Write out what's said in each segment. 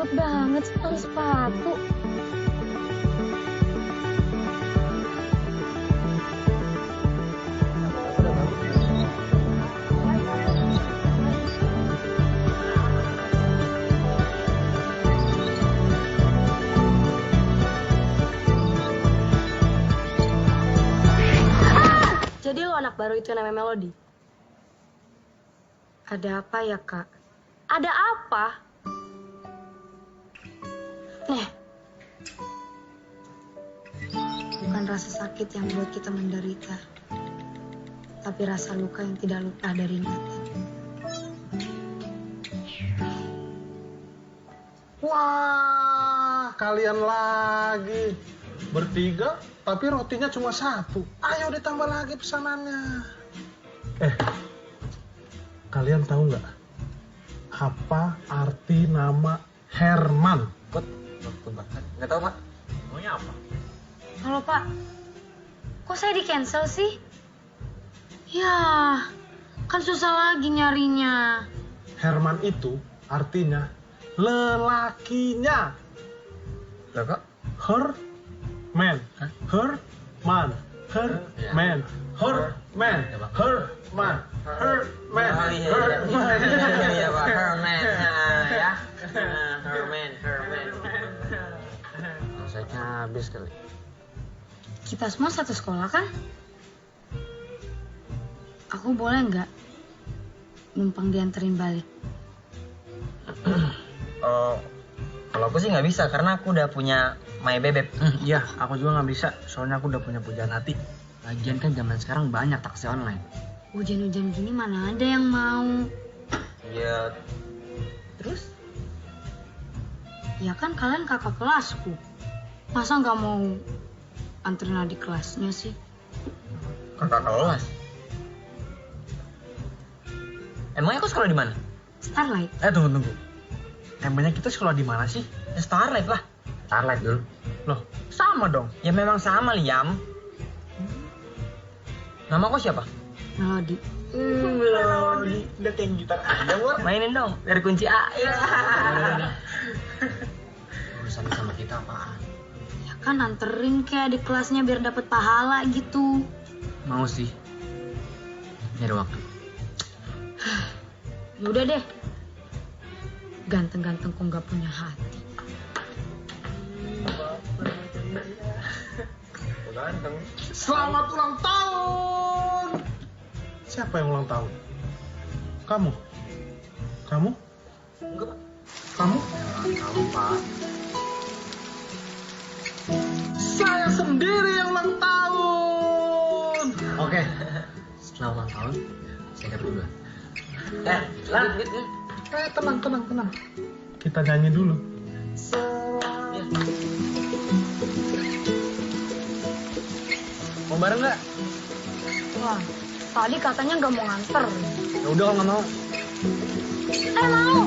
cepet banget sih pakai sepatu. Jadi lo anak baru itu yang namanya Melody? Ada apa ya, Kak? Ada apa? Nih. Bukan rasa sakit yang buat kita menderita, tapi rasa luka yang tidak lupa dari ingatan. Wah, kalian lagi. Bertiga, tapi rotinya cuma satu. Ayo ditambah lagi pesanannya. Kalian tahu nggak apa arti nama Herman? Betul banget. Nggak tahu, Pak. Maunya apa? Halo, Pak. Kok saya di-cancel sih? Ya, kan susah lagi nyarinya. Herman itu artinya lelakinya. Loh, kok? Her man, her man, her Iya. man, her man, her man, her man, Oh, iya, her iya. man. Iya, Pak. Herman. Ya. Herman. Saya habis kali. Kita semua satu sekolah kan? Aku boleh nggak numpang dianterin balik? Oh, kalau aku sih nggak bisa karena aku udah punya My Bebek. Iya, aku juga nggak bisa. Soalnya aku udah punya pujaan hati. Lagian kan zaman sekarang banyak taksi online. Hujan-hujan gini mana ada yang mau? Iya. Terus? Ya kan kalian kakak kelasku. Masa nggak mau anterin adik kelasnya sih? Kakak kelas. Emangnya aku sekolah di mana? Starlight. Tunggu. Emangnya kita sekolah di mana sih? Ya, Starlight lah. Starlight dulu. Loh, sama dong. Ya memang sama, Liam. Nama kau siapa? Melody. Melody. Udah kayak gitar aja, War. Mainin dong, dari kunci A. Ya. Urusan sama kita apaan? Ya kan anterin kayak adik kelasnya biar dapet pahala gitu. Mau sih. Ini ada waktu. Yaudah deh. Ganteng-ganteng kok nggak punya hati. Ganteng. Selamat ulang tahun. Siapa yang ulang tahun? Kamu? Kamu? Enggak, Pak. Kamu? Tahu, Pak. Saya sendiri yang ulang tahun. Oke. Setelah ulang tahun, saya dapat duluan. Tenang. Kita nyanyi dulu. Mau bareng nggak? Wah, tadi katanya nggak mau nganter. Ya udah kalau nggak mau. Mau.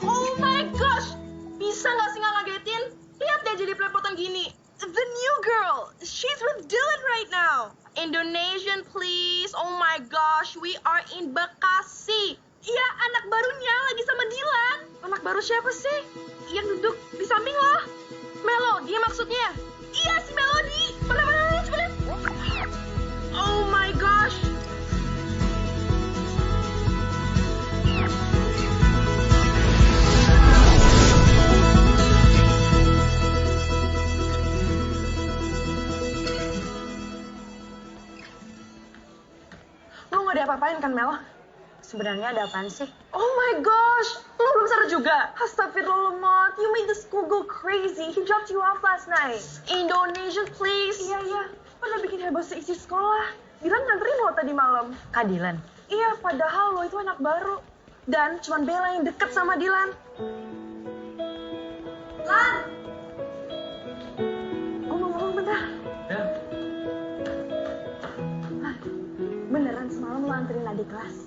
Oh my gosh, bisa nggak sih nggak ngagetin? Lihat deh jadi pelepotan gini. The new girl, she's with Dylan right now. Indonesian please, oh my gosh, we are in Bekasi. Iya, anak barunya lagi sama Dylan. Anak baru siapa sih? Yang duduk di samping lo. Melody maksudnya. Iya, si Melody. Mana, coba lihat. Oh my gosh. Lo gak diapa-apain kan, Mel? Sebenarnya ada apaan sih? Oh my gosh, lo belum sadar juga? Astagfirullah, Mot. You made the school go crazy. He dropped you off last night. Indonesian, please. Iya. Lo udah bikin heboh seisi sekolah. Dylan nganterin lo tadi malam. Kak Dylan. Iya, padahal lo itu anak baru. Dan cuman Bella yang deket sama Dylan. Lan! Gue mau ngomong bentar. Ya. Lan, beneran semalam lo anterin adik kelas?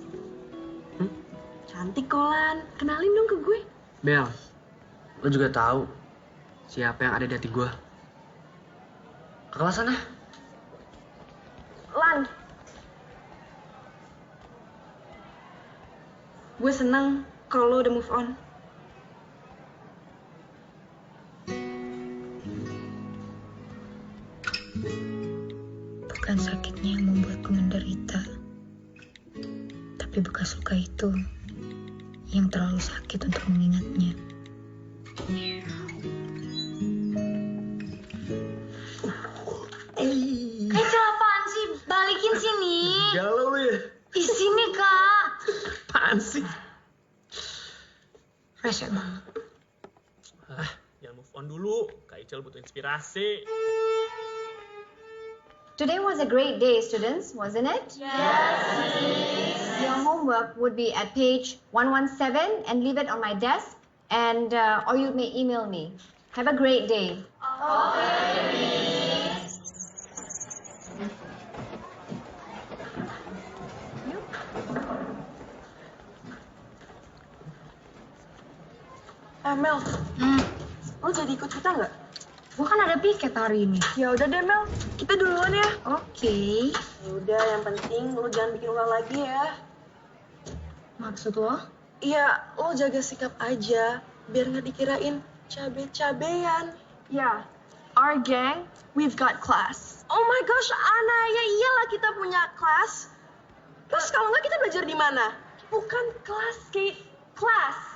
Cantik kok, Lan. Kenalin dong ke gue. Bel, lo juga tahu siapa yang ada di hati gue. Ke kelas sana. Lan, gue seneng kalau lo udah move on. Bukan sakitnya yang membuatku menderita, tapi bekas luka itu yang terlalu sakit untuk mengingatnya. Kecil apaan sih? Balikin sini. Galau lu ya? Di sini, Kak. Apaan sih? Rese banget. Jangan move on dulu. Kak Icel butuh inspirasi. Today was a great day, students, wasn't it? Yes. Your homework would be at page 117 and leave it on my desk, and or you may email me. Have a great day. Mel, lo jadi ikut kita nggak? Gua kan ada piket hari ini. Ya udah deh Mel, kita duluan ya. Oke. Ya udah, yang penting lo jangan bikin ulah lagi ya. Maksud lo? Iya, lo jaga sikap aja, biar nggak dikirain cabe-cabean. Ya, our gang, we've got class. Oh my gosh, Ana, ya iyalah kita punya kelas. Terus kalau nggak kita belajar di mana? Bukan kelas, Kate. Kelas.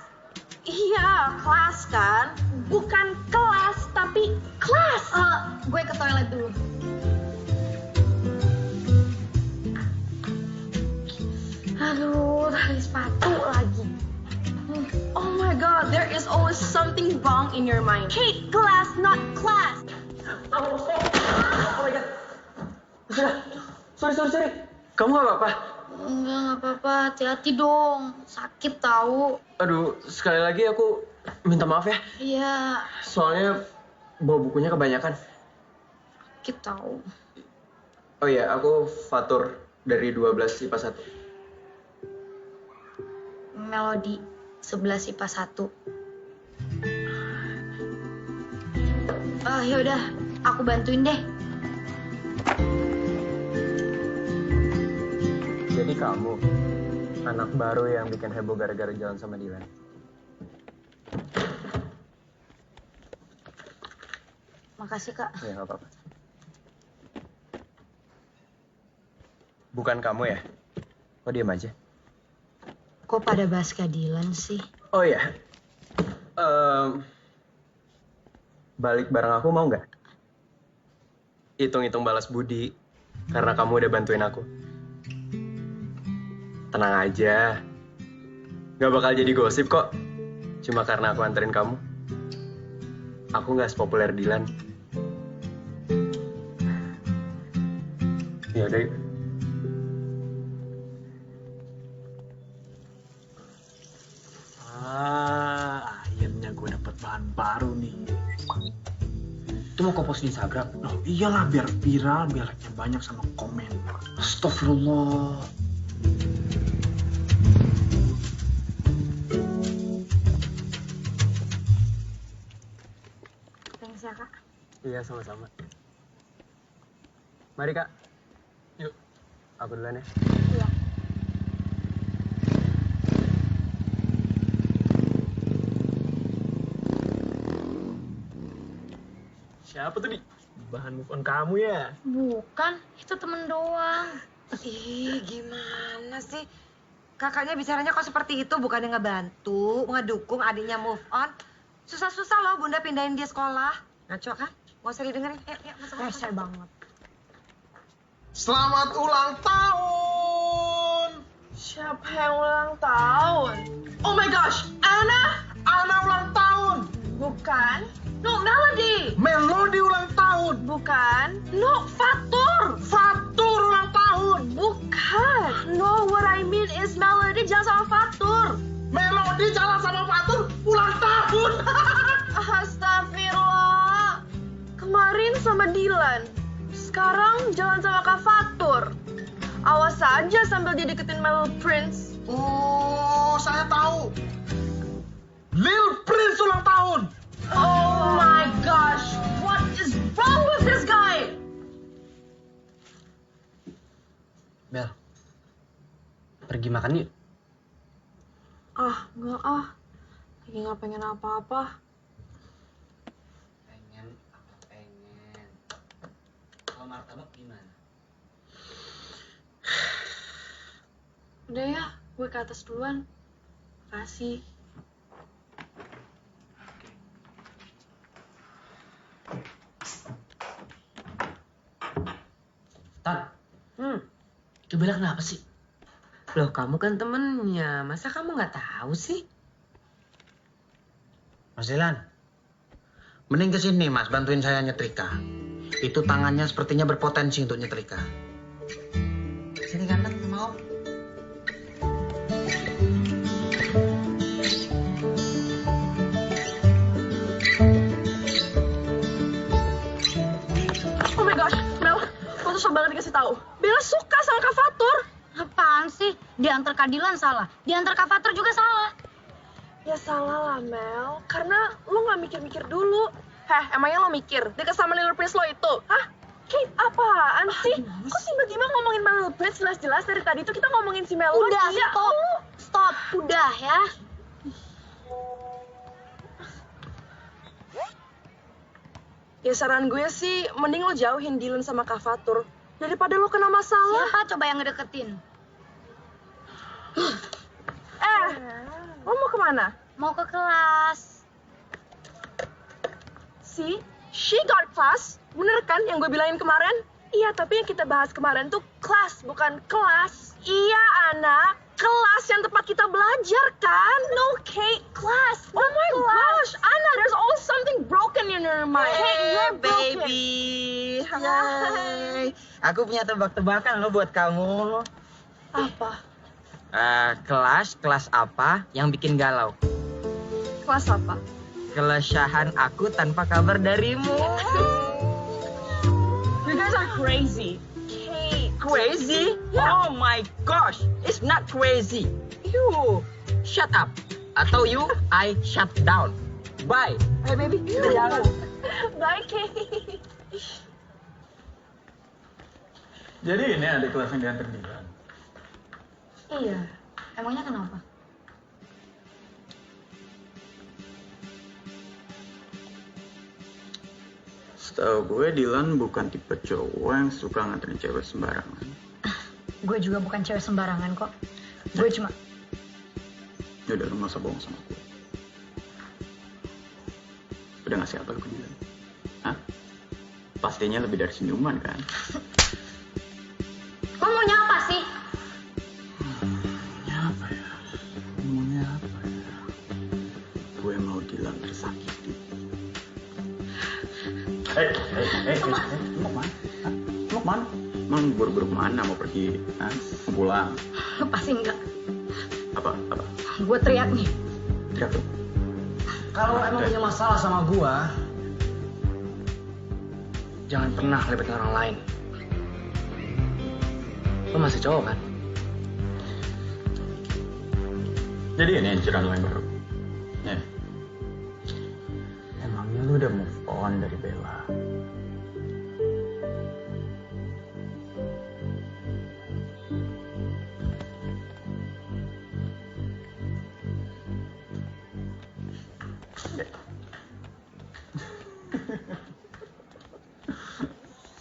Iya, kelas kan. Bukan kelas, tapi kelas. Gue ke toilet dulu. Aduh, tali sepatu lagi. Oh my god, there is always something wrong in your mind. Kate, class, not class. Oh my god. Sorry. Kamu gak apa-apa? Enggak apa-apa. Hati-hati dong. Sakit tahu. Aduh, sekali lagi aku minta maaf ya. Iya, Soalnya bawa bukunya kebanyakan. sakit tahu. Oh iya, aku Fatur dari 12 IPA 1. Melodi 11 IPA 1. Yaudah, aku bantuin deh. Jadi kamu, anak baru yang bikin heboh gara-gara jalan sama Dylan. Makasih, Kak. Ya, nggak apa-apa. Bukan kamu ya? Kok diem aja? Kok pada bahas keadilan sih? Oh iya. Balik bareng aku mau nggak? Hitung-hitung balas budi. Karena kamu udah bantuin aku. Tenang aja. Nggak bakal jadi gosip kok. Cuma karena aku anterin kamu. Aku nggak sepopuler Dylan. Yaudah yuk. Akhirnya gue dapet bahan baru nih. Itu mau kau post di Instagram? Oh iyalah, biar viral, biar like-nya banyak sama komen. Astagfirullah. Thanks ya, Kak. Iya, sama-sama. Mari, Kak. Yuk. Aku duluan ya. Iya. Siapa tuh, Di? Bahan move on kamu ya? Bukan, itu temen doang. Ih, gimana sih? Kakaknya bicaranya kok seperti itu, bukannya ngebantu, ngedukung adiknya move on. Susah-susah loh Bunda pindahin dia sekolah. Ngaco kan? Nggak usah didengerin. Yuk, masuk. Rese banget. Selamat ulang tahun. Siapa yang ulang tahun? Oh my gosh, Ana? Ana ulang tahun. Bukan. No, Melody. Melody ulang tahun. Bukan. No, Fatur. Fatur ulang tahun. Bukan. No, what I mean is Melody jalan sama Fatur. Melody jalan sama Fatur ulang tahun. Astagfirullah. Kemarin sama Dylan. Sekarang jalan sama Kak Fatur. Awas saja sambil dia deketin Mel Prince. Oh, saya tahu. Lil Prince ulang tahun. Oh my gosh, what is wrong with this guy? Bel, pergi makan yuk. Ah, enggak ah. Lagi nggak pengen apa-apa. Pengen. Kalau martabak gimana? Udah ya, gue ke atas duluan. Makasih. Tan, itu Bella kenapa sih? Loh, kamu kan temennya. Masa kamu nggak tahu sih? Mas Dilan, mending ke sini Mas, bantuin saya nyetrika. Itu tangannya sepertinya berpotensi untuk nyetrika. Sini ganteng sama Om. Oh my gosh, Mel, lo susah banget dikasih tahu. Bella suka sama Kak Fatur. Apaan sih? Diantar Kak Dilan salah, diantar Kak Fatur juga salah. Ya salah lah, Mel. Karena lo nggak mikir-mikir dulu. Heh, emangnya lo mikir deket sama Little Prince lo itu? Hah? Kate, apaan sih? Kok tiba-tiba ngomongin Little Prince jelas-jelas dari tadi tuh kita ngomongin si Mel. Udah, stop, udah ya. Ya saran gue sih, mending lo jauhin Dylan sama Kak Fatur. Daripada lo kena masalah. Siapa coba yang ngedeketin? Lo mau kemana? Mau ke kelas. See, she got class. Bener kan yang gue bilangin kemarin? Iya, tapi yang kita bahas kemarin tuh kelas, bukan kelas. Iya, anak. Kelas yang tempat kita belajar kan? No, Kate, class. Oh my gosh, Anna, there's always something broken in your mind. Kate, you're broken. Baby. Hai. Aku punya tebak-tebakan lo buat kamu. Apa? Kelas apa yang bikin galau? Kelas apa? Kelesyahan aku tanpa kabar darimu. You guys are crazy. Kate. Crazy? Yeah. Oh my gosh, it's not crazy. You shut up. Atau you, I shut down. Bye. Hey baby, kita jalan. Bye, Kate. Jadi ini adik kelas yang diantar Dilan. Iya, emangnya kenapa? Setahu gue Dilan bukan tipe cowok yang suka nganterin cewek sembarangan. Gue juga bukan cewek sembarangan kok. Gue cuma... Yaudah, lu gak usah bohong sama gue. Udah ngasih apa lu ke Dilan? Hah? Pastinya lebih dari senyuman kan? Kok maunya apa sih? Ngomongnya apa ya? Gue mau Dilan tersakiti. Lu mau kemana? Hah? Lu mau kemana? Emang buru-buru kemana? Mau pergi? Hah? Mau pulang? Pasti enggak. Apa? Gue teriak nih. Teriak tuh. Kalau emang punya masalah sama gua, jangan pernah lepetin orang lain. Lo masih cowok kan? Jadi ini inceran lo yang baru? Ya. Emangnya lu udah move on dari Bella?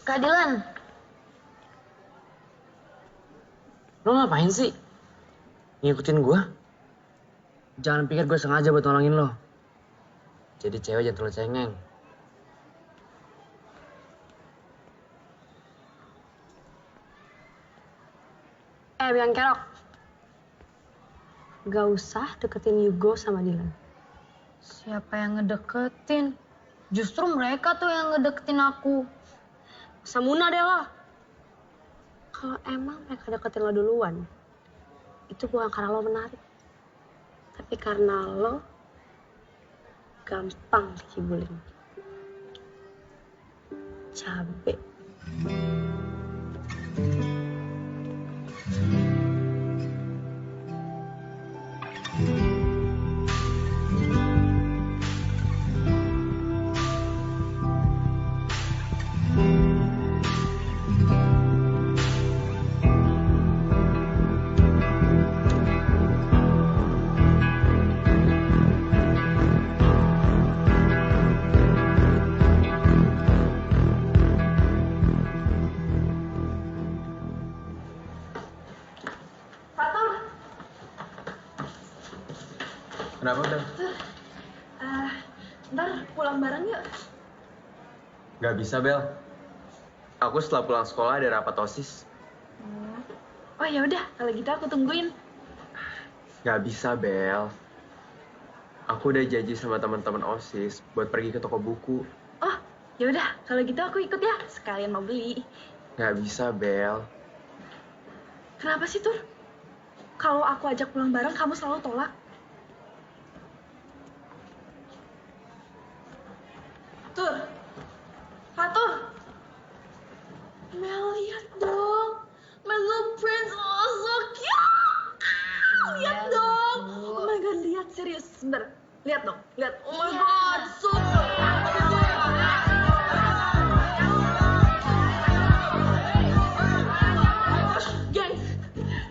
Kak Dilan, Lo ngapain sih? Ngikutin gua? Jangan pikir gue sengaja buat nolongin lo. Jadi cewek jangan terlalu cengeng. Biang Kerok. Gak usah deketin Yugo sama Dylan. siapa yang ngedeketin? Justru mereka tuh yang ngedeketin aku. Samuna deh lo. Kalau emang mereka deketin lo duluan, itu bukan karena lo menarik. Tapi karena lo gampang dikibulin. Cabe. Kenapa, Bel? Ntar pulang bareng yuk. Nggak bisa, Bel. Aku setelah pulang sekolah ada rapat OSIS. Oh ya udah, kalau gitu aku tungguin. Nggak bisa, Bel. Aku udah janji sama teman-teman OSIS buat pergi ke toko buku. Oh, ya udah, kalau gitu aku ikut ya. Sekalian mau beli. Nggak bisa, Bel. Kenapa sih, Tur? Kalau aku ajak pulang bareng, kamu selalu tolak. Tur. Fatur. Mel, lihat dong. My little prince, oh so cute. Lihat dong. Oh my god, lihat serius. Sebentar. Lihat dong, lihat. Oh my god, so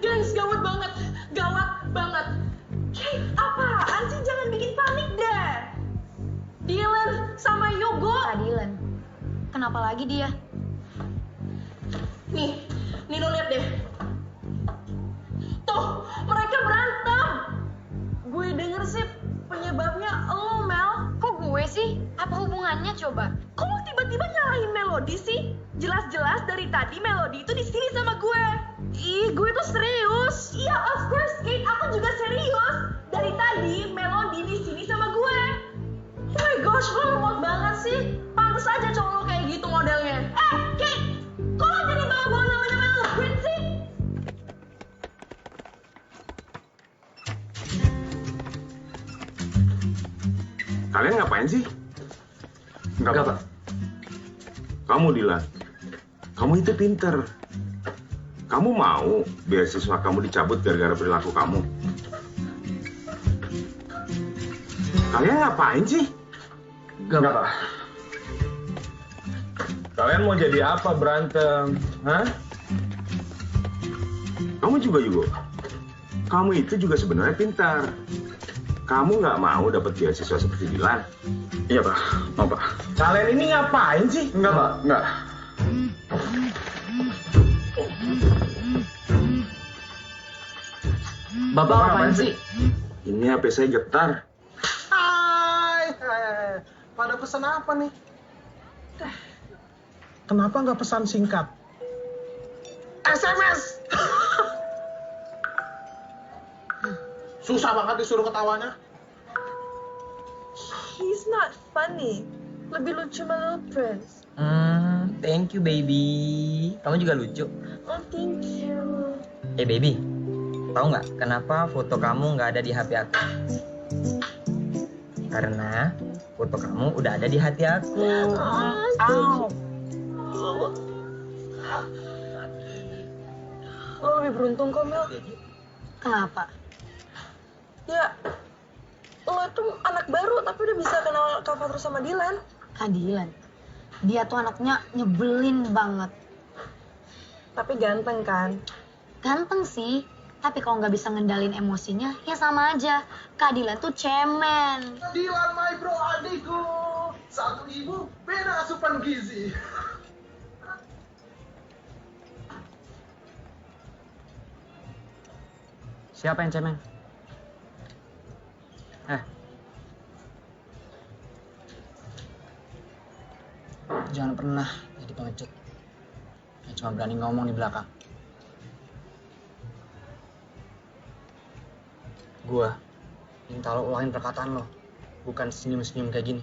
Gengs, gawat banget. Gawat banget. Kate, apaan sih? Jangan bikin panik deh. Dylan sama Yogo. Kak Dylan, kenapa lagi dia? Nih, Nino lihat deh. Tuh, mereka berantem. Gue denger sih penyebabnya lo, Mel. Kok gue sih? Apa hubungannya coba? Kok lo tiba-tiba nyalahin Melody sih? Jelas-jelas dari tadi Melody itu di sini sama gue. Ih, gue tuh serius. Iya, of course, Kate. Aku juga serius. Dari tadi Melody di sini sama gue. Oh my gosh, lo lemot banget sih. Pantes aja cowok lo kayak gitu modelnya. Kate! Kok lo jadi bawa-bawa namanya Mel Prince sih? Kalian ngapain sih? Nggak, Pak. Kamu, Dylan. Kamu itu pinter. Kamu mau beasiswa kamu dicabut gara-gara perilaku kamu? Kalian ngapain sih? Nggak, Pak. Kalian mau jadi apa berantem? Hah? Kamu juga, Yugo. Kamu itu juga sebenarnya pintar. Kamu nggak mau dapat beasiswa seperti Dylan? Iya, Pak. Mau, Pak. Kalian ini ngapain sih? Nggak, Pak. Nggak. Bapak ngapain sih? Ini HP saya getar. Hai, pada pesan apa nih? Kenapa nggak pesan singkat? SMS! Susah banget disuruh ketawanya. He's not funny. Lebih lucu My Little Prince. Thank you, baby. Kamu juga lucu. Oh, thank you. Baby, tahu nggak kenapa foto kamu nggak ada di HP aku? Karena foto kamu udah ada di hati aku. Lo lebih beruntung kok, Mel. Kenapa? Ya, lo tuh anak baru tapi udah bisa kenal Kak Fatur sama Dylan. Kak Dylan, dia tuh anaknya nyebelin banget. Tapi ganteng kan? Ganteng sih, tapi kalau nggak bisa ngendalin emosinya, ya sama aja. Kak Dylan tuh cemen. Dylan, my bro, adikku. Satu ibu, beda asupan gizi. Siapa yang cemen? Jangan pernah jadi pengecut. Yang cuma berani ngomong di belakang. Gua minta lo ulangin perkataan lo. Bukan senyum-senyum kayak gini.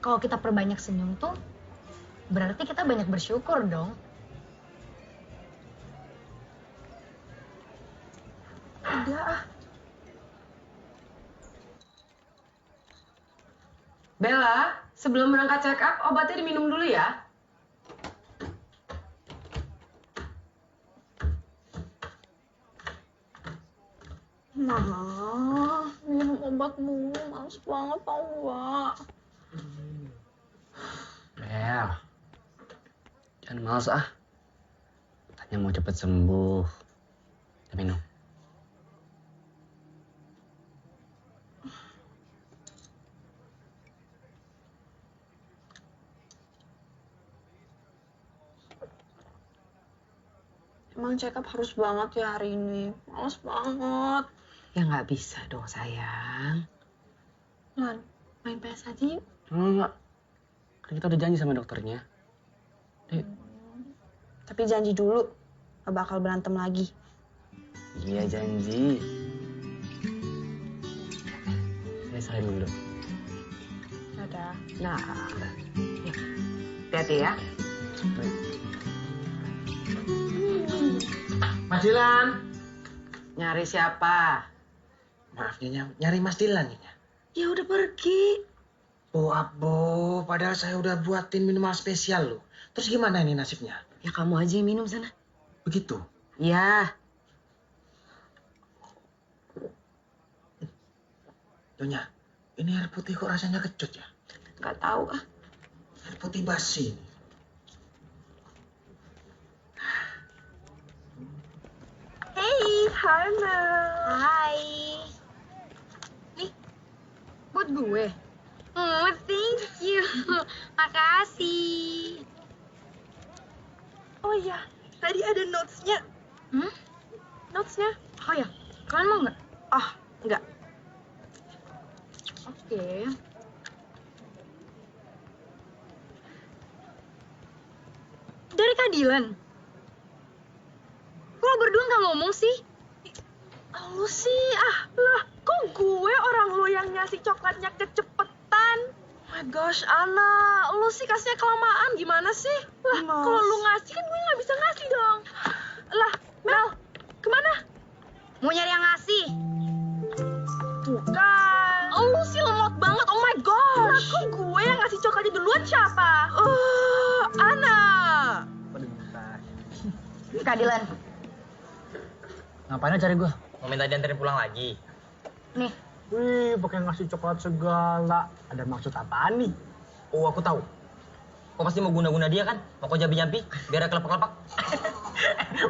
Kalau kita perbanyak senyum tuh, berarti kita banyak bersyukur dong. Udah ah. Bella, sebelum berangkat check up, obatnya diminum dulu ya. Mama, minum obat mulu, males banget tau gak? Bel, jangan males ah. Katanya mau cepet sembuh. Udah minum. emang check up harus banget ya hari ini. Males banget. Ya nggak bisa dong sayang. Lan, main PS aja yuk. Enggak. Kan kita udah janji sama dokternya. Tapi janji dulu, gak bakal berantem lagi. Iya janji. Saya salahin dulu. Dadah. Nah, ya. Hati-hati ya. Mas Dilan. Nyari siapa? Maaf Nyonya, nyari Mas Dilan Nyonya. Ya udah pergi. Oh Abo, padahal saya udah buatin minuman spesial loh. Terus gimana ini nasibnya? Ya kamu aja yang minum sana. Begitu? Ya. Nyonya, ini air putih kok rasanya kecut ya? Gak tahu ah. Air putih basi ini. Hey, hi Mel. Hai. Nih, buat gue. Oh, thank you. Makasih. Oh iya, tadi ada notes-nya. Notes-nya. Oh ya, kalian mau nggak? Ah, enggak. Oke. Dari Kak Dilan. Kok lo berdua nggak ngomong sih? Lu sih, lah, kok gue orang lo yang ngasih coklatnya kecepetan? Oh my gosh, Ana, lu sih kasihnya kelamaan, gimana sih? Lah, kalau lu ngasih kan gue nggak bisa ngasih dong. Lah, Mel, kemana? Mau nyari yang ngasih? Bukan. Lu sih lemot banget, oh my gosh. Lah, kok gue yang ngasih coklatnya duluan siapa? Ana. Kak Dilan. Ngapain cari gue? Mau minta dianterin pulang lagi? Nih. Wih, pakai ngasih coklat segala. Ada maksud apaan nih? Oh, aku tahu. Kau pasti mau guna-guna dia kan? Mau kau jampi-jampi biar ada kelepak-kelepak.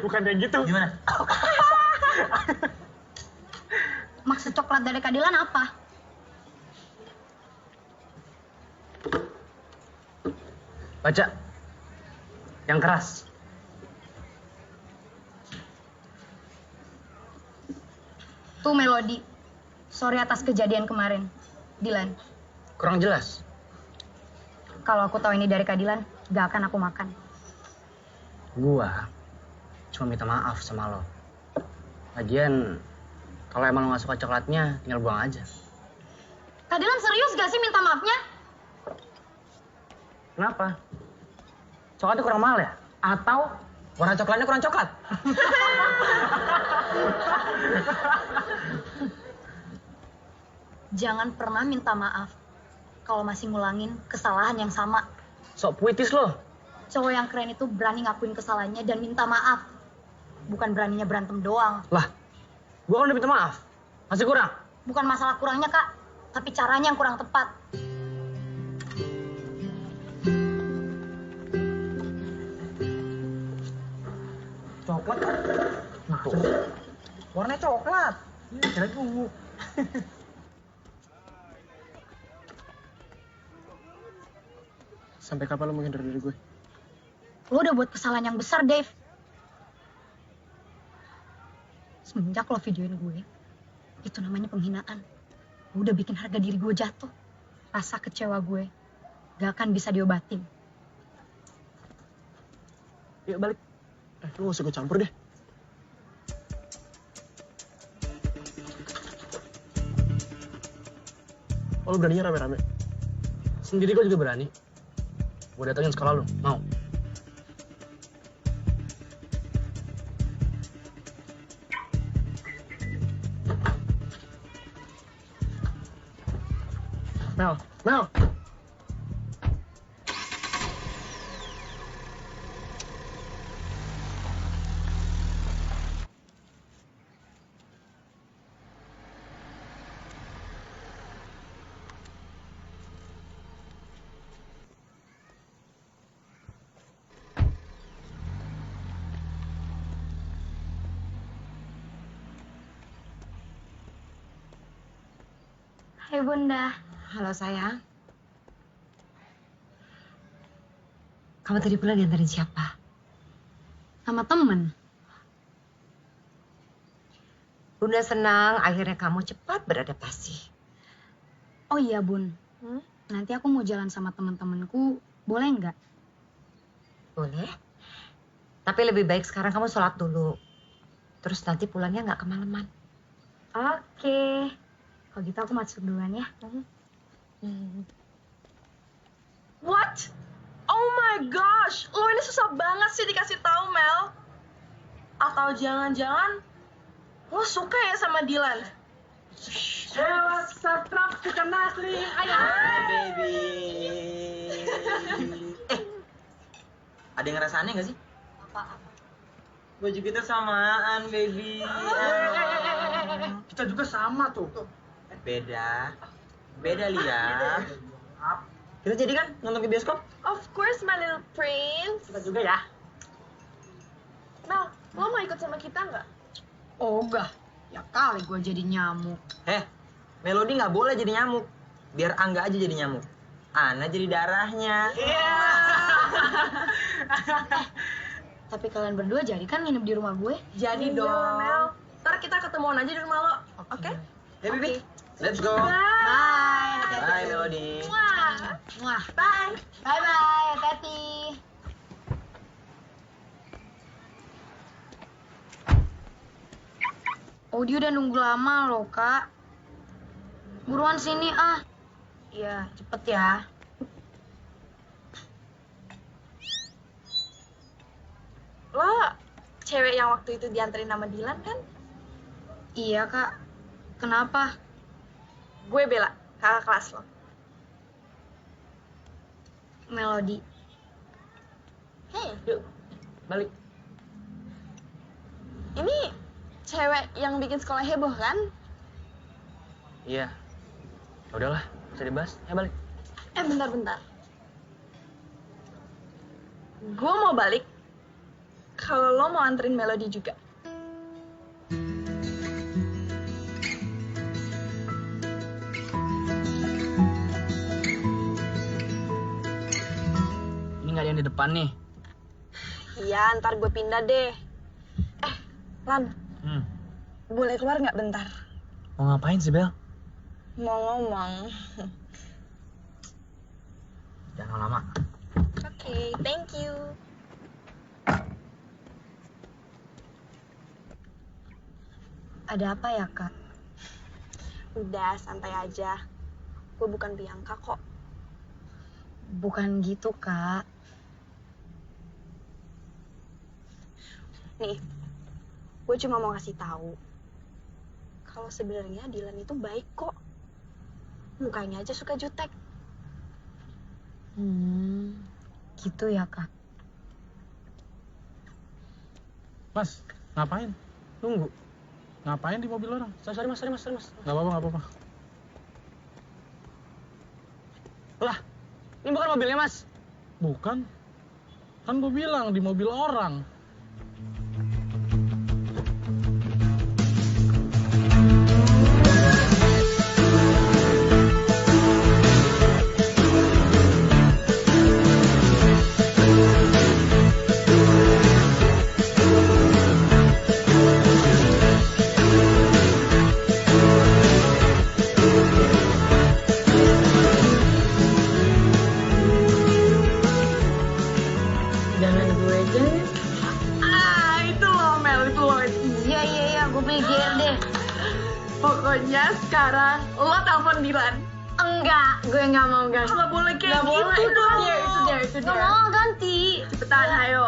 Bukan kayak gitu. Gimana? Maksud coklat dari Kak Dilan apa? Baca. Yang keras. Tuh Melody. Sorry atas kejadian kemarin. Dilan. Kurang jelas. Kalau aku tahu ini dari Kak Dilan, gak akan aku makan. Gua cuma minta maaf sama lo. Lagian, kalau emang lo gak suka coklatnya, tinggal buang aja. Kak Dilan serius gak sih minta maafnya? Kenapa? Coklatnya kurang mahal ya? Atau warna coklatnya kurang coklat? Jangan pernah minta maaf kalau masih ngulangin kesalahan yang sama. sok puitis lo. Cowok yang keren itu berani ngakuin kesalahannya dan minta maaf. Bukan beraninya berantem doang. Lah, gua kan udah minta maaf. Masih kurang? Bukan masalah kurangnya, Kak. Tapi caranya yang kurang tepat. Coklat? Nah, warnanya coklat. Kira ungu. Sampai kapan lo menghindar dari gue? Lo udah buat kesalahan yang besar, Dave. Semenjak lo videoin gue, itu namanya penghinaan. Lo udah bikin harga diri gue jatuh. Rasa kecewa gue gak akan bisa diobatin. Yuk balik. Lo gak usah gue campur deh. Oh, lo beraninya rame-rame? Sendiri gue juga berani. Gue datengin sekolah lo, mau? Mel, Mel! Hai Bunda. Halo sayang. Kamu tadi pulang diantarin siapa? Sama temen. Bunda senang akhirnya kamu cepat beradaptasi. Oh iya Bun, nanti aku mau jalan sama teman-temanku, boleh nggak? Boleh. Tapi lebih baik sekarang kamu sholat dulu. Terus nanti pulangnya nggak kemalaman. Oke. Kalau gitu aku masuk duluan ya. What? Oh my gosh, lo ini susah banget sih dikasih tahu Mel. Atau jangan-jangan lo suka ya sama Dylan? Subscribe ke Nasli. Ayo. Baby. Ada yang ngerasa aneh gak sih? Apa? Baju kita samaan, baby. Kita juga sama tuh. Beda. Beda, Lia. Kita jadi kan nonton ke bioskop? Of course, my little prince. Kita juga ya. Mel, lo mau ikut sama kita nggak? Ogah, ya kali gue jadi nyamuk. Melody nggak boleh jadi nyamuk. Biar Angga aja jadi nyamuk. Ana jadi darahnya. Tapi kalian berdua jadi kan nginep di rumah gue? Jadi dong. Mel, ntar kita ketemuan aja di rumah lo, oke? Hey, baby. Let's go. Bye. Bye, Melody. Wah. Bye. Bye-bye, hati-hati. Odi udah nunggu lama loh, Kak. Buruan sini, ah. Iya, cepet ya. Lo cewek yang waktu itu dianterin sama Dylan kan? Iya, Kak. Kenapa? Gue Bella, kakak kelas lo. Melody. Yuk, balik. Ini cewek yang bikin sekolah heboh kan? Iya. Udahlah, bisa dibahas. Balik. Bentar. Gue mau balik kalau lo mau anterin Melody juga. Ini nggak ada yang di depan nih. Iya, ntar gue pindah deh. Lan, boleh keluar nggak bentar? Mau ngapain sih, Bel? Mau ngomong. Jangan lama. Oke, thank you. Ada apa ya, Kak? Udah, santai aja. Gue bukan Bianca kok. Bukan gitu, Kak. Nih, gue cuma mau ngasih tahu kalau sebenarnya Dylan itu baik kok. Mukanya aja suka jutek. Gitu ya, Kak. Mas, ngapain? Tunggu. Ngapain di mobil orang? Sorry, mas. Nggak apa-apa. Lah, ini bukan mobilnya, Mas. Bukan. Kan gue bilang di mobil orang. Jangan gue aja ya. Itu loh, Mel, itu loh. Iya, gue beli GRD. Pokoknya sekarang lo telepon Dylan. Enggak, gue nggak mau ganti. Nggak boleh kayak Nggak gitu boleh, itu dong. dia. Nggak mau ganti. Cepetan, ayo.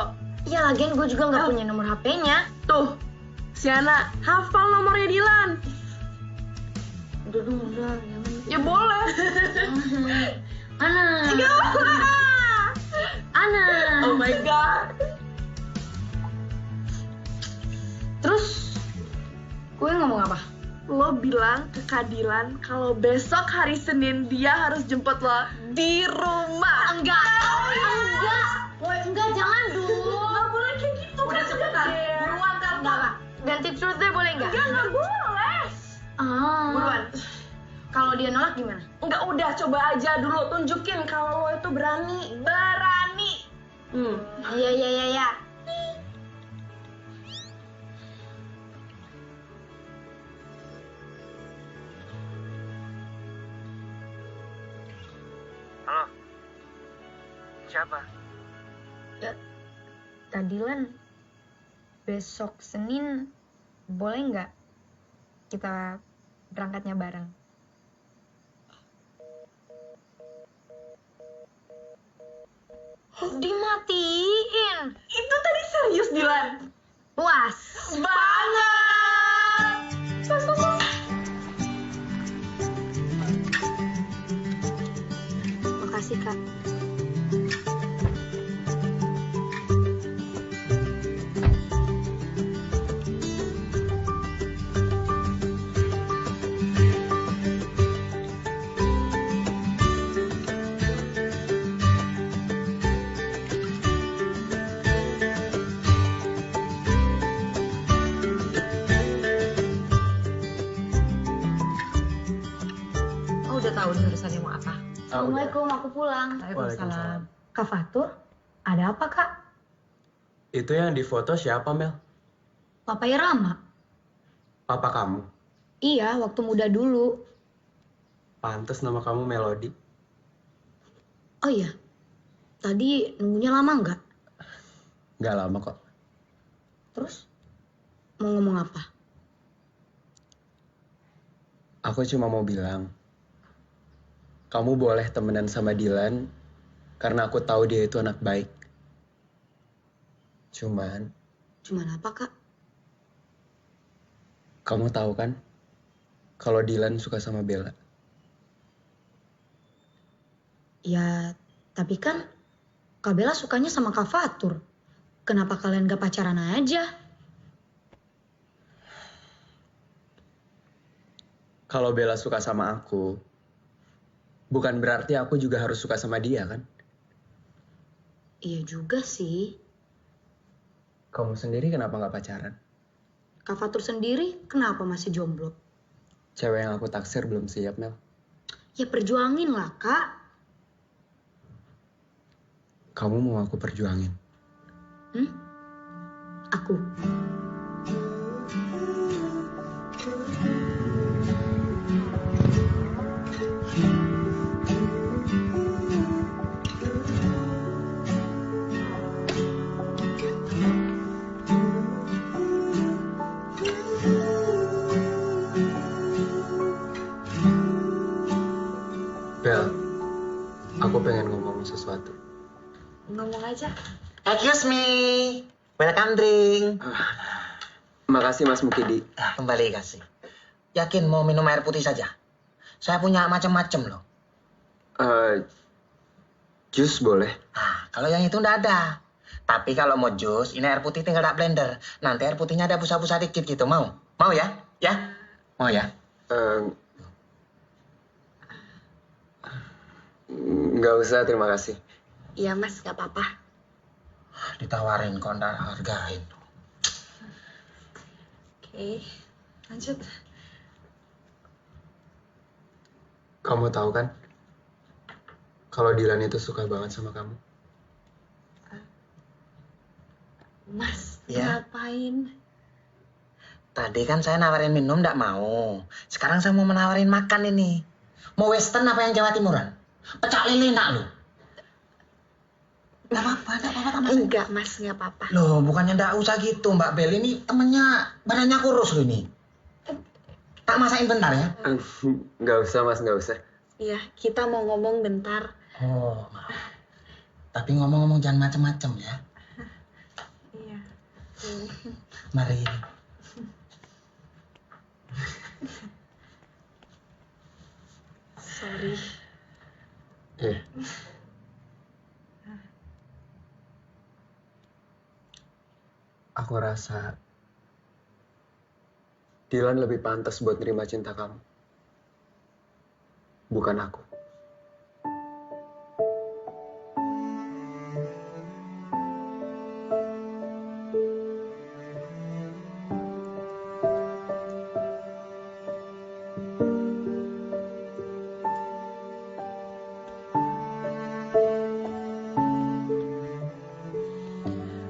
Iya, lagian gue juga nggak punya nomor HP-nya. Tuh, Siana, hafal nomornya Dylan. Udah, jangan. Ya boleh. Ana. Ana. Oh my god. Terus, gue ngomong apa? Lo bilang ke Kak Dylan kalau besok hari Senin dia harus jemput lo di rumah. Enggak. Woi, enggak, jangan dulu. Nggak boleh kayak gitu. Udah cepetan. Buruan kan. Enggak. Ganti truth deh boleh enggak? Nggak boleh. Buruan. Kalau dia nolak gimana? Enggak, udah coba aja dulu tunjukin kalau lo itu berani. Iya. Siapa? Kak Dilan, besok Senin boleh nggak kita berangkatnya bareng? Dimatiin. Itu tadi serius, Dilan? Puas. Banget! Makasih, Kak. Oh, udah tahu nih urusannya mau apa? Assalamualaikum, aku pulang. Waalaikumsalam. Kak Fatur, ada apa, Kak? Itu yang di foto siapa, Mel? Papanya Rama. Papa kamu? Iya, waktu muda dulu. Pantes nama kamu Melody. Oh iya, tadi nunggunya lama nggak? Nggak lama kok. Terus, mau ngomong apa? Aku cuma mau bilang, kamu boleh temenan sama Dilan karena aku tahu dia itu anak baik. Cuman apa, Kak? kamu tahu kan kalau Dilan suka sama Bella. Ya, tapi kan Kak Bella sukanya sama Kak Fatur. Kenapa kalian gak pacaran aja? Kalau Bella suka sama aku, bukan berarti aku juga harus suka sama dia kan? Iya juga sih. Kamu sendiri kenapa nggak pacaran? Kak Fatur sendiri kenapa masih jomblo? Cewek yang aku taksir belum siap, Mel. Ya perjuangin lah, Kak. Kamu mau aku perjuangin? Aku. Bel, aku pengen ngomong sesuatu. Ngomong aja. Excuse me. Welcome drink. Makasih Mas Mukidi. Kembali kasih. Yakin mau minum air putih saja? Saya punya macam-macam loh. Jus boleh? Kalau yang itu nggak ada. Tapi kalau mau jus, ini air putih tinggal tak blender. Nanti air putihnya ada busa-busa dikit gitu. Mau? Mau ya? Ya? Mau ya? Nggak usah, terima kasih. Iya Mas, gak apa-apa. Ditawarin kok nggak hargain. Oke, lanjut. Kamu tahu kan? Kalau Dilan itu suka banget sama kamu. Mas, Ya. ngapain? Tadi kan saya nawarin minum nggak mau. Sekarang saya mau menawarin makan ini. Mau western apa yang Jawa Timuran? Pecak lele nak lu. Nggak apa-apa. Enggak Mas, gak apa-apa. Loh, bukannya nggak usah gitu, Mbak Bel. Ini temennya badannya kurus loh ini. Tak masakin bentar ya? Nggak usah Mas, nggak usah. Iya, kita mau ngomong bentar. Oh, maaf. Tapi ngomong-ngomong jangan macem-macem ya. Iya. Mari. Sorry. Iya. Aku rasa Dilan lebih pantas buat nerima cinta kamu. Bukan aku.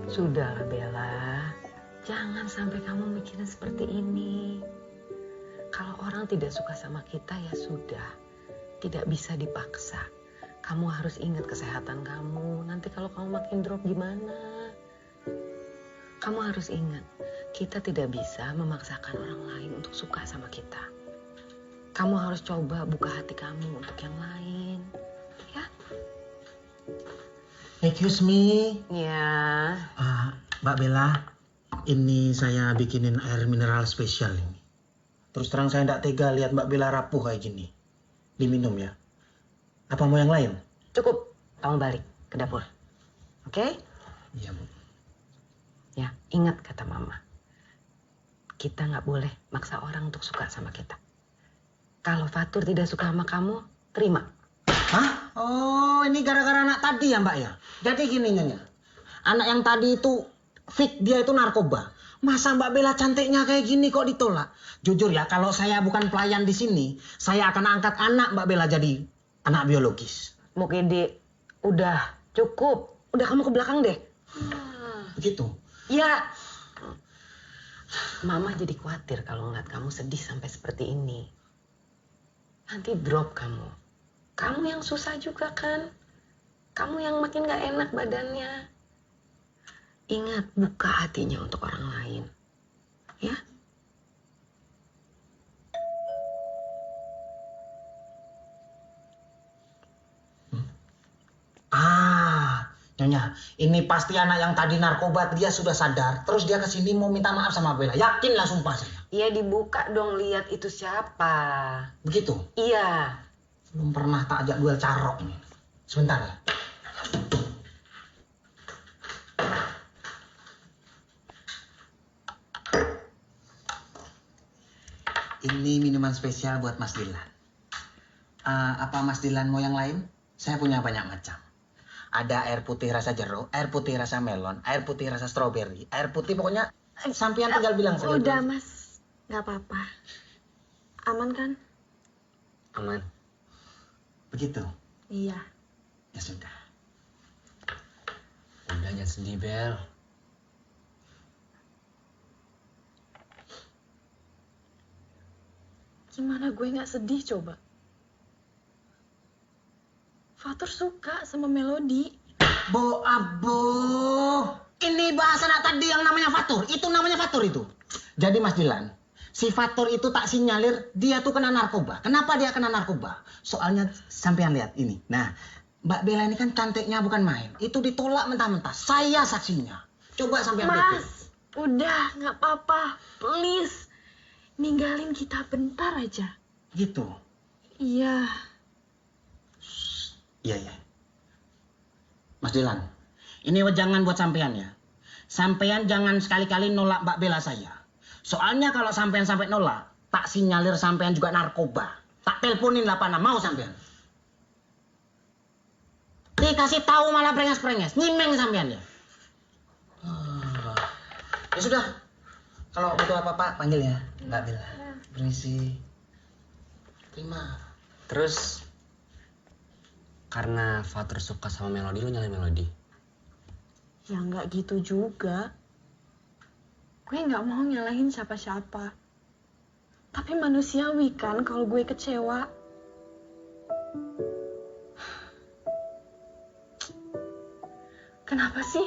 Sudahlah Bella, jangan sampai kamu mikirin seperti ini. Kalau orang tidak suka sama kita ya sudah, tidak bisa dipaksa. Kamu harus ingat kesehatan kamu. Nanti kalau kamu makin drop gimana? Kamu harus ingat, kita tidak bisa memaksakan orang lain untuk suka sama kita. Kamu harus coba buka hati kamu untuk yang lain. Ya? Excuse me. Ya. Mbak Bella, ini saya bikinin air mineral spesial ini. Terus terang saya tidak tega lihat Mbak Bella rapuh kayak gini. Diminum ya. Apa mau yang lain? Cukup. Kamu balik ke dapur. Oke? Iya, Bu. Ya, ingat kata Mama. Kita nggak boleh maksa orang untuk suka sama kita. Kalau Fatur tidak suka sama kamu, terima. Hah? Oh, ini gara-gara anak tadi ya, Mbak ya? Jadi gini, Nyonya. Anak yang tadi itu fake, dia itu narkoba. Masa Mbak Bella cantiknya kayak gini kok ditolak? Jujur ya, kalau saya bukan pelayan di sini, saya akan angkat anak Mbak Bella jadi anak biologis. Mukidi, udah cukup. Udah kamu ke belakang deh. Begitu? Ya. Mama jadi khawatir kalau ngeliat kamu sedih sampai seperti ini. Nanti drop kamu. Kamu yang susah juga kan? Kamu yang makin gak enak badannya. Ingat, buka hatinya untuk orang lain. Ya? Nyonya, ini pasti anak yang tadi narkoba, dia sudah sadar. Terus dia kesini mau minta maaf sama Bella. Yakin lah sumpah saya. Iya, dibuka dong, lihat itu siapa. Begitu? Iya. Belum pernah tak ajak duel carok ini. Sebentar ya. Ini minuman spesial buat Mas Dilan. Apa Mas Dilan mau yang lain? Saya punya banyak macam. Ada air putih rasa jeruk, air putih rasa melon, air putih rasa stroberi, air putih pokoknya sampean tinggal bilang saja. Udah Mas, nggak apa-apa. Aman kan? Aman. Begitu? Iya. Ya sudah. Udah jangan sedih, Bel. Gimana gue nggak sedih coba? Fatur suka sama Melody. Bo abo. Ini bahasa anak tadi yang namanya Fatur. Itu namanya Fatur itu. Jadi Mas Dilan, si Fatur itu tak sinyalir dia tuh kena narkoba. Kenapa dia kena narkoba? Soalnya sampean lihat ini. Nah, Mbak Bella ini kan cantiknya bukan main. Itu ditolak mentah-mentah. Saya saksinya. Coba sampean lihat. Mas, udah nggak apa-apa. Please, ninggalin kita bentar aja. Gitu. Iya. Iya. Mas Dilan, ini wejangan buat sampean ya. Sampean jangan sekali-kali nolak Mbak Bella saya. Soalnya kalau sampean sampai nolak, tak sinyalir sampean juga narkoba. Tak teleponin lah pana, mau sampean. Dikasih tahu malah prenges-prenges, nyimeng sampean ya. Ya sudah, kalau butuh apa-apa panggil ya, Mbak Bella. Berisi. Terima. Terus karena Fatur suka sama Melody, lu nyalain Melody? Ya nggak gitu juga. Gue nggak mau nyalahin siapa-siapa. Tapi manusiawi kan kalau gue kecewa. Kenapa sih?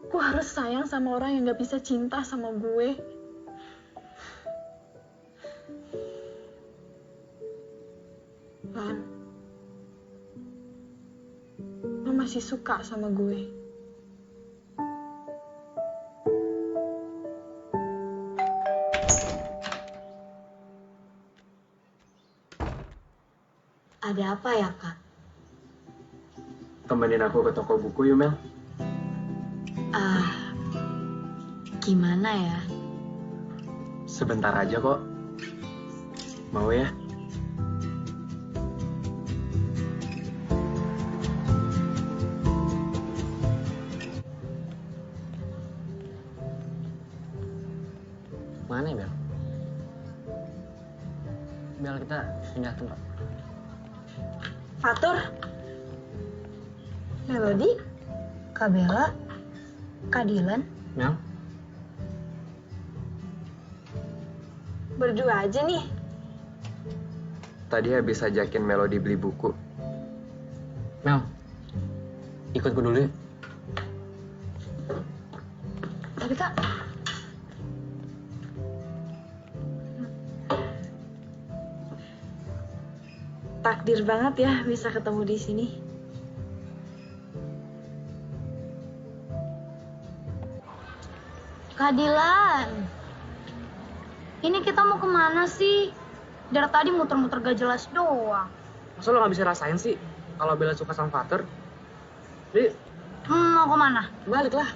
Gue harus sayang sama orang yang nggak bisa cinta sama gue. Lan, lo masih suka sama gue. Ada apa ya, Kak? Temenin aku ke toko buku yuk, Mel. Gimana ya? Sebentar aja kok. Mau ya? Mana ya, Bel? Bel, kita pindah tempat. Fatur, Melody, Kak Bella, Kak Dilan. Mel? berdua aja nih. Tadi habis ajakin Melody beli buku. Mel, ikut gue dulu ya. Tapi Kak, Takdir banget ya bisa ketemu di sini. Kak Dilan, ini kita mau kemana sih? Dari tadi muter-muter gak jelas doang. Masa lo gak bisa rasain sih kalau Bella suka sama Fatur? Jadi, Mau kemana? balik lah.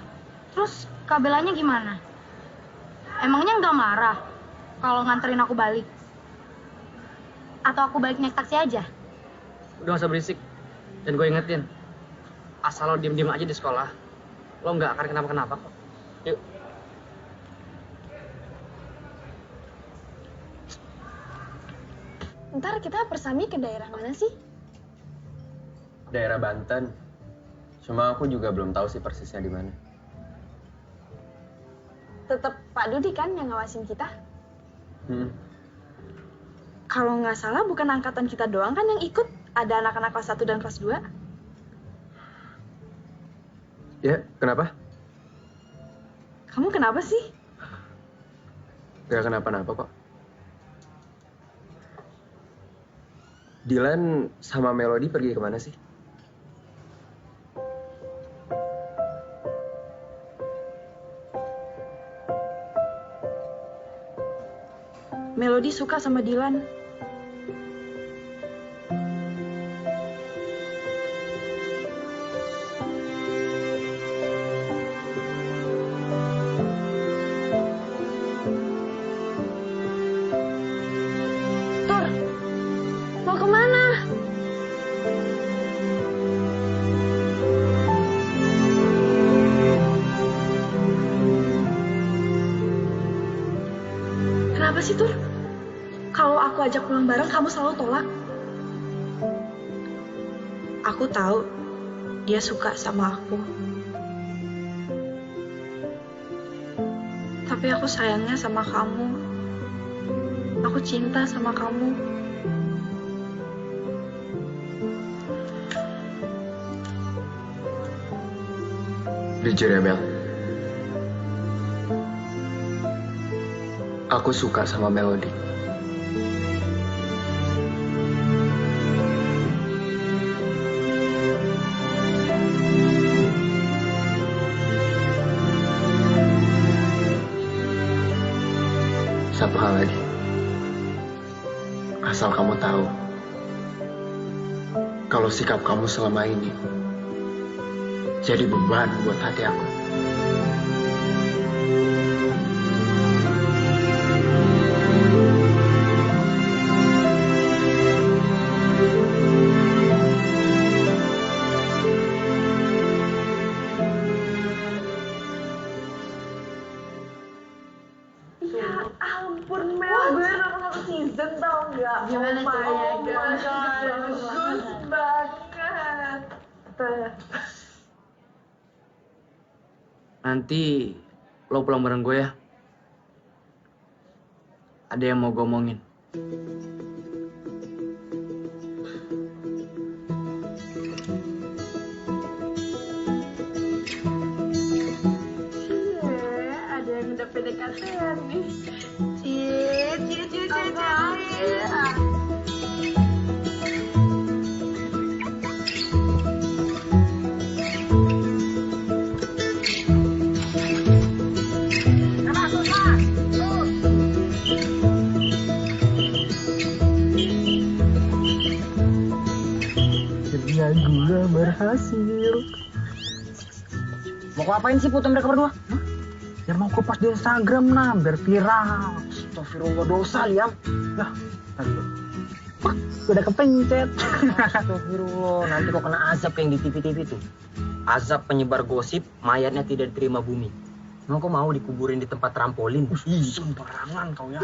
Terus Kak Belanya gimana? Emangnya nggak marah kalau nganterin aku balik? Atau aku balik naik taksi aja? Udah gak usah berisik. Dan gue ingetin, asal lo diem-diem aja di sekolah, lo nggak akan kenapa-kenapa kok. Yuk. Ntar kita persami ke daerah mana sih? Daerah Banten. Cuma aku juga belum tahu sih persisnya di mana. Tetap Pak Dudi kan yang ngawasin kita? Kalau nggak salah bukan angkatan kita doang kan yang ikut? Ada anak-anak kelas 1 dan kelas 2? Ya, kenapa? Kamu kenapa sih? Gak kenapa-napa kok. Dilan sama Melody pergi kemana sih? Melody suka sama Dilan. Tur, mau kemana? Kenapa sih, Tur? Kalau aku ajak pulang bareng, kamu selalu tolak. Aku tahu dia suka sama aku. Tapi aku sayangnya sama kamu. Aku cinta sama kamu. Jujur ya, Bel. Aku suka sama Melody. Satu hal lagi. Asal kamu tahu, kalau sikap kamu selama ini jadi beban buat hati aku. Ya ampun Mel, gue nonton satu season tau nggak? Gimana tuh? Oh my god, bagus banget. Nanti lo pulang bareng gue ya. Ada yang mau gue omongin. Ada yang udah PDKT-an nih. Kerja gue berhasil. Mau ngapain sih foto mereka berdua? Biar mau kupas di Instagram nah, biar viral. Astagfirullah, dosa Liam. Lah, udah kepencet. Astagfirullah, nanti kok kena azab kayak yang di TV-TV tuh. Azab penyebar gosip, mayatnya tidak diterima bumi. Emang kok mau dikuburin di tempat trampolin? Sembarangan kau ya.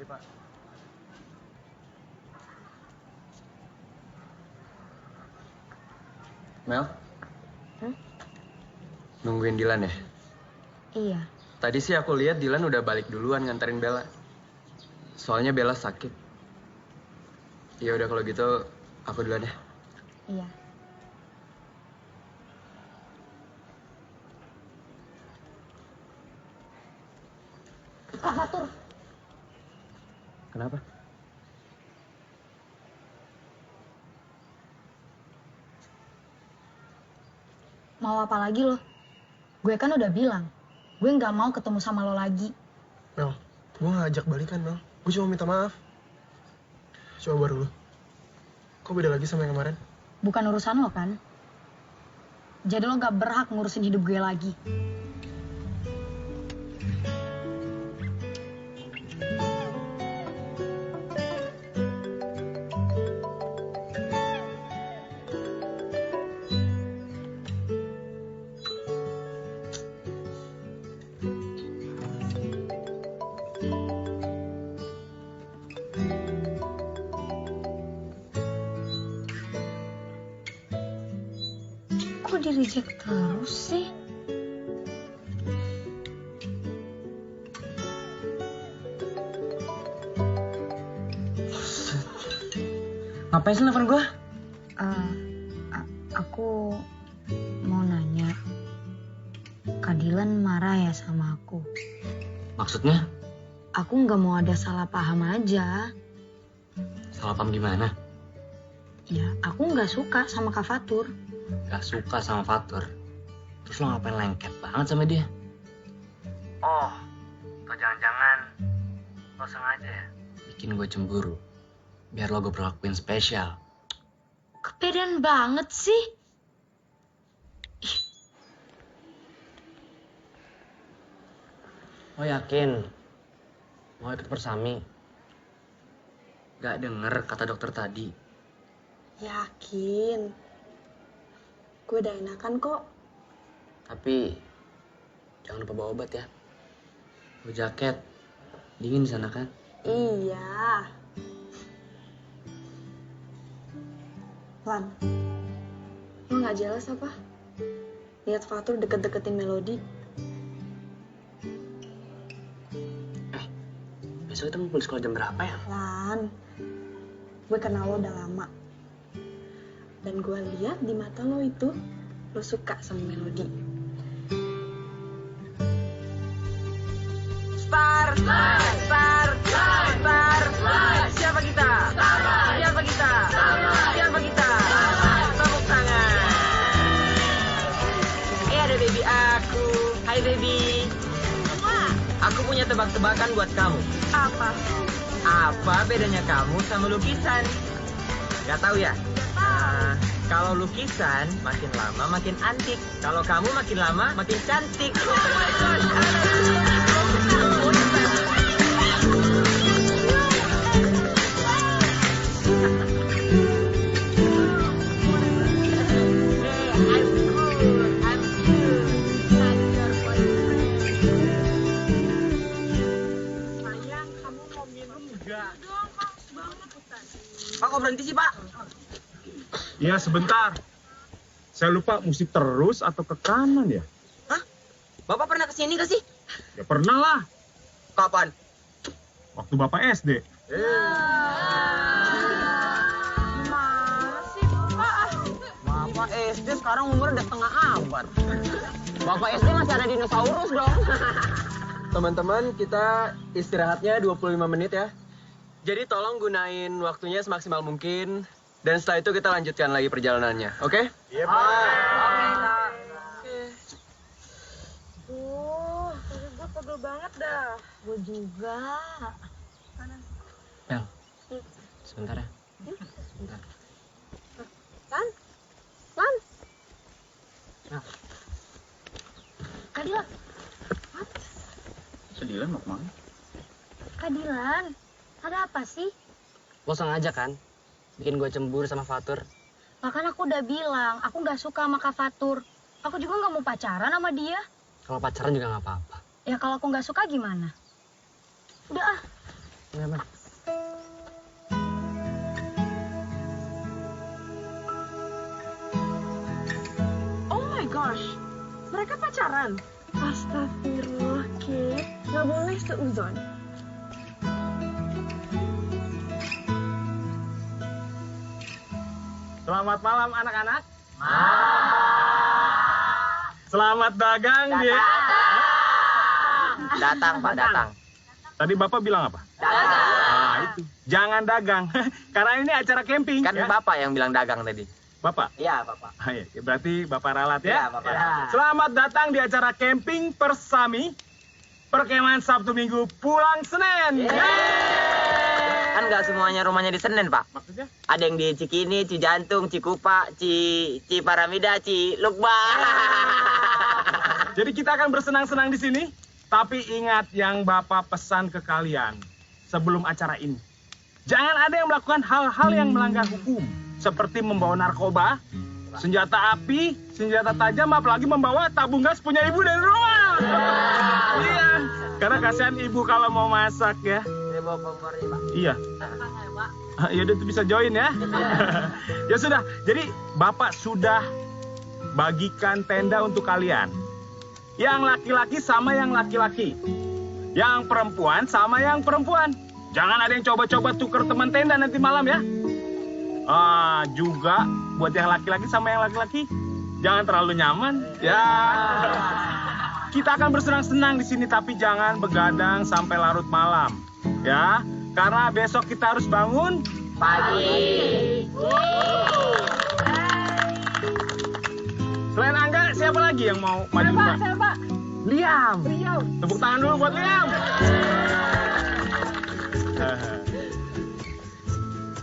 Mari, Pak. Mel? Nungguin Dilan ya? Iya. Tadi sih aku lihat Dilan udah balik duluan nganterin Bella. Soalnya Bella sakit. Ya udah kalau gitu aku duluan ya. Iya. Kak Fatur. Kenapa? Mau apa lagi lo? Gue kan udah bilang, gue nggak mau ketemu sama lo lagi. Mel, gue nggak ajak balikan, Mel. Gue cuma minta maaf. Coba baru lo. Kok beda lagi sama yang kemarin? Bukan urusan lo kan? Jadi lo nggak berhak ngurusin hidup gue lagi. Kok di-reject terus sih? Ngapain sih nelfon gue? Aku mau nanya. Kak Dilan marah ya sama aku? Maksudnya? Aku nggak mau ada salah paham aja. Salah paham gimana? Ya, aku nggak suka sama Kak Fatur. Gak suka sama Fatur. Terus lo ngapain lengket banget sama dia? Oh, atau jangan-jangan lo sengaja ya bikin gue cemburu. Biar lo gue perlakuin spesial. Kepedean banget sih. Lo yakin mau ikut persami? Gak denger kata dokter tadi. Yakin. Gue udah enakan kok. Tapi jangan lupa bawa obat ya. Bawa jaket. Dingin di sana kan? Iya. Lan, lo gak jelas apa? Lihat Fatur deket-deketin Melody. Besok kita ngumpul di sekolah jam berapa ya? Lan, gue kenal lo udah lama. Dan gue lihat di mata lo itu, lo suka sama Melody. Star, star, star. Siapa kita? Siapa kita? Siapa kita? Tepuk tangan. Ada baby aku. Hai baby. Aku punya tebak-tebakan buat kamu. Apa? Apa bedanya kamu sama lukisan? Gak tahu ya? Nah, kalau lukisan makin lama makin antik. Kalau kamu makin lama makin cantik. Oh my gosh. Pak, kok berhenti sih, Pak? Ya, sebentar. Saya lupa mesti terus atau ke kanan ya? Hah? Bapak pernah kesini gak sih? Ya pernah lah. Kapan? Waktu Bapak SD. Gimana sih, Pak? Bapak SD sekarang umurnya udah setengah abad. Bapak SD masih ada dinosaurus dong. Teman-teman, kita istirahatnya 25 menit ya. Jadi tolong gunain waktunya semaksimal mungkin. Dan setelah itu kita lanjutkan lagi perjalanannya, oke? Iya, Pak. Tapi gue pegel banget dah. Gue juga. Bel, sebentar ya. Sebentar. Lan? Lan? Nah. Kak Dilan. Sedilan mau kemana? Kak Dilan. Ada apa sih? Lo sengaja kan bikin gue cemburu sama Fatur? Bahkan aku udah bilang, aku nggak suka sama Kak Fatur. Aku juga nggak mau pacaran sama dia. Kalau pacaran juga nggak apa-apa. Ya kalau aku nggak suka gimana? Udah ah. Iya, Man. Oh my gosh, mereka pacaran. Astagfirullah, Kate. Gak boleh seuzon. Selamat malam anak-anak. Selamat dagang dia. Datang, Pak, datang. Tadi Bapak bilang apa? Dagang. Nah, itu. Jangan dagang. Karena ini acara camping. Kan ya? Bapak yang bilang dagang tadi. Bapak? Iya, Bapak. Ah, ya. Berarti Bapak ralat ya? Iya, Bapak ralat. Selamat datang di acara camping Persami. Perkemahan Sabtu Minggu pulang Senin. Kan nggak semuanya rumahnya di Senen, Pak. Maksudnya? Ada yang di Cikini, Cijantung, Cikupa, Ciparamida, Cilukba. Jadi kita akan bersenang-senang di sini. Tapi ingat yang Bapak pesan ke kalian sebelum acara ini. Jangan ada yang melakukan hal-hal yang melanggar hukum. Seperti membawa narkoba, senjata api, senjata tajam, apalagi membawa tabung gas punya ibu dari rumah. Iya, karena kasihan ibu kalau mau masak ya. Saya bawa kompor ya, Pak. Iya. Ya udah, bisa join ya. Ya sudah, jadi Bapak sudah bagikan tenda untuk kalian. Yang laki-laki sama yang laki-laki. Yang perempuan sama yang perempuan. Jangan ada yang coba-coba tuker teman tenda nanti malam ya. Juga buat yang laki-laki sama yang laki-laki, jangan terlalu nyaman ya. Kita akan bersenang-senang di sini tapi jangan begadang sampai larut malam ya. Karena besok kita harus bangun pagi. Selain Angga, siapa lagi yang mau maju dulu? Siapa? Liam. Tepuk tangan dulu buat Liam.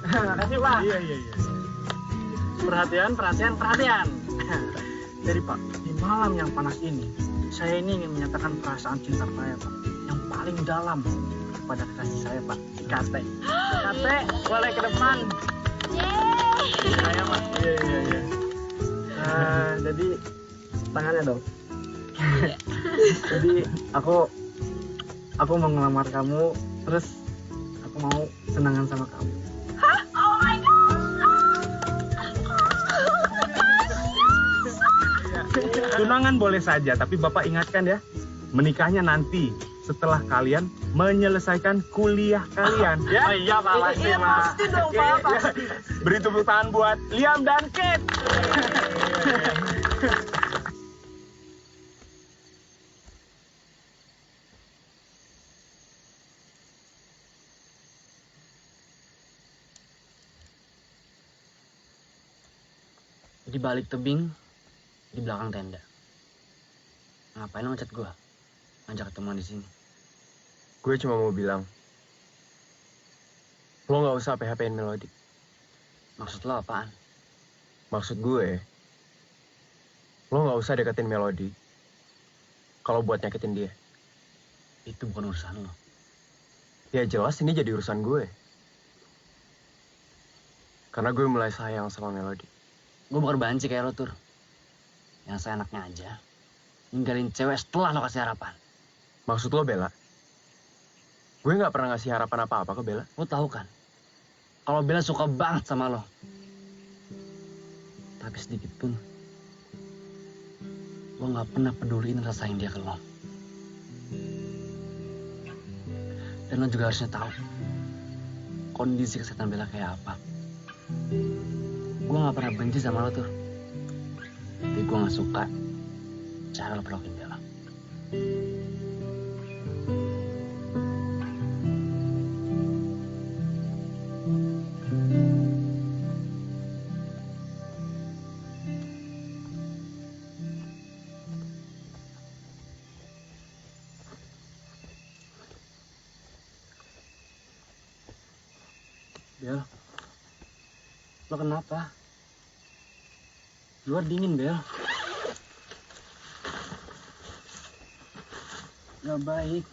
Makasih, Pak. Iya. Perhatian. Jadi, Pak, di malam yang panas ini, saya ini ingin menyatakan perasaan cinta saya, Pak, yang paling dalam kepada kekasih saya, Pak, si Kate. Kate, boleh ke depan. Saya, Pak. Iya. Jadi, tangannya dong. Jadi, aku mau ngelamar kamu, terus aku mau tunangan sama kamu. Oh my god! Tunangan boleh saja, tapi Bapak ingatkan ya, menikahnya nanti setelah kalian menyelesaikan kuliah kalian. Ya? Oh iya, Pak, pasti, Iya, Pak. pasti dong, Pak, Oke, pasti. ya. Beri tepuk tangan buat Liam dan Kate. Di balik tebing, di belakang tenda. Ngapain lo ngechat gua? Ngajak ketemuan di sini. Gue cuma mau bilang, lo nggak usah PHP-in Melody. Maksud lo apaan? Maksud gue, lo nggak usah deketin Melody kalau buat nyakitin dia. Itu bukan urusan lo. Ya jelas ini jadi urusan gue. Karena gue mulai sayang sama Melody. Gue bukan banci kayak lo, Tur. Yang seenaknya aja ninggalin cewek setelah lo kasih harapan. Maksud lo, Bella? Gue nggak pernah ngasih harapan apa-apa ke Bella. Lo tahu kan, kalau Bella suka banget sama lo, tapi sedikit pun lo nggak pernah peduliin rasa sayang dia ke lo. Dan lo juga harusnya tahu kondisi kesehatan Bella kayak apa. Gue gak pernah benci sama lo, Tur. Tapi gue gak suka cara lo pelokin Bella. Bel, lo kenapa? Luar dingin, Bel. Gak baik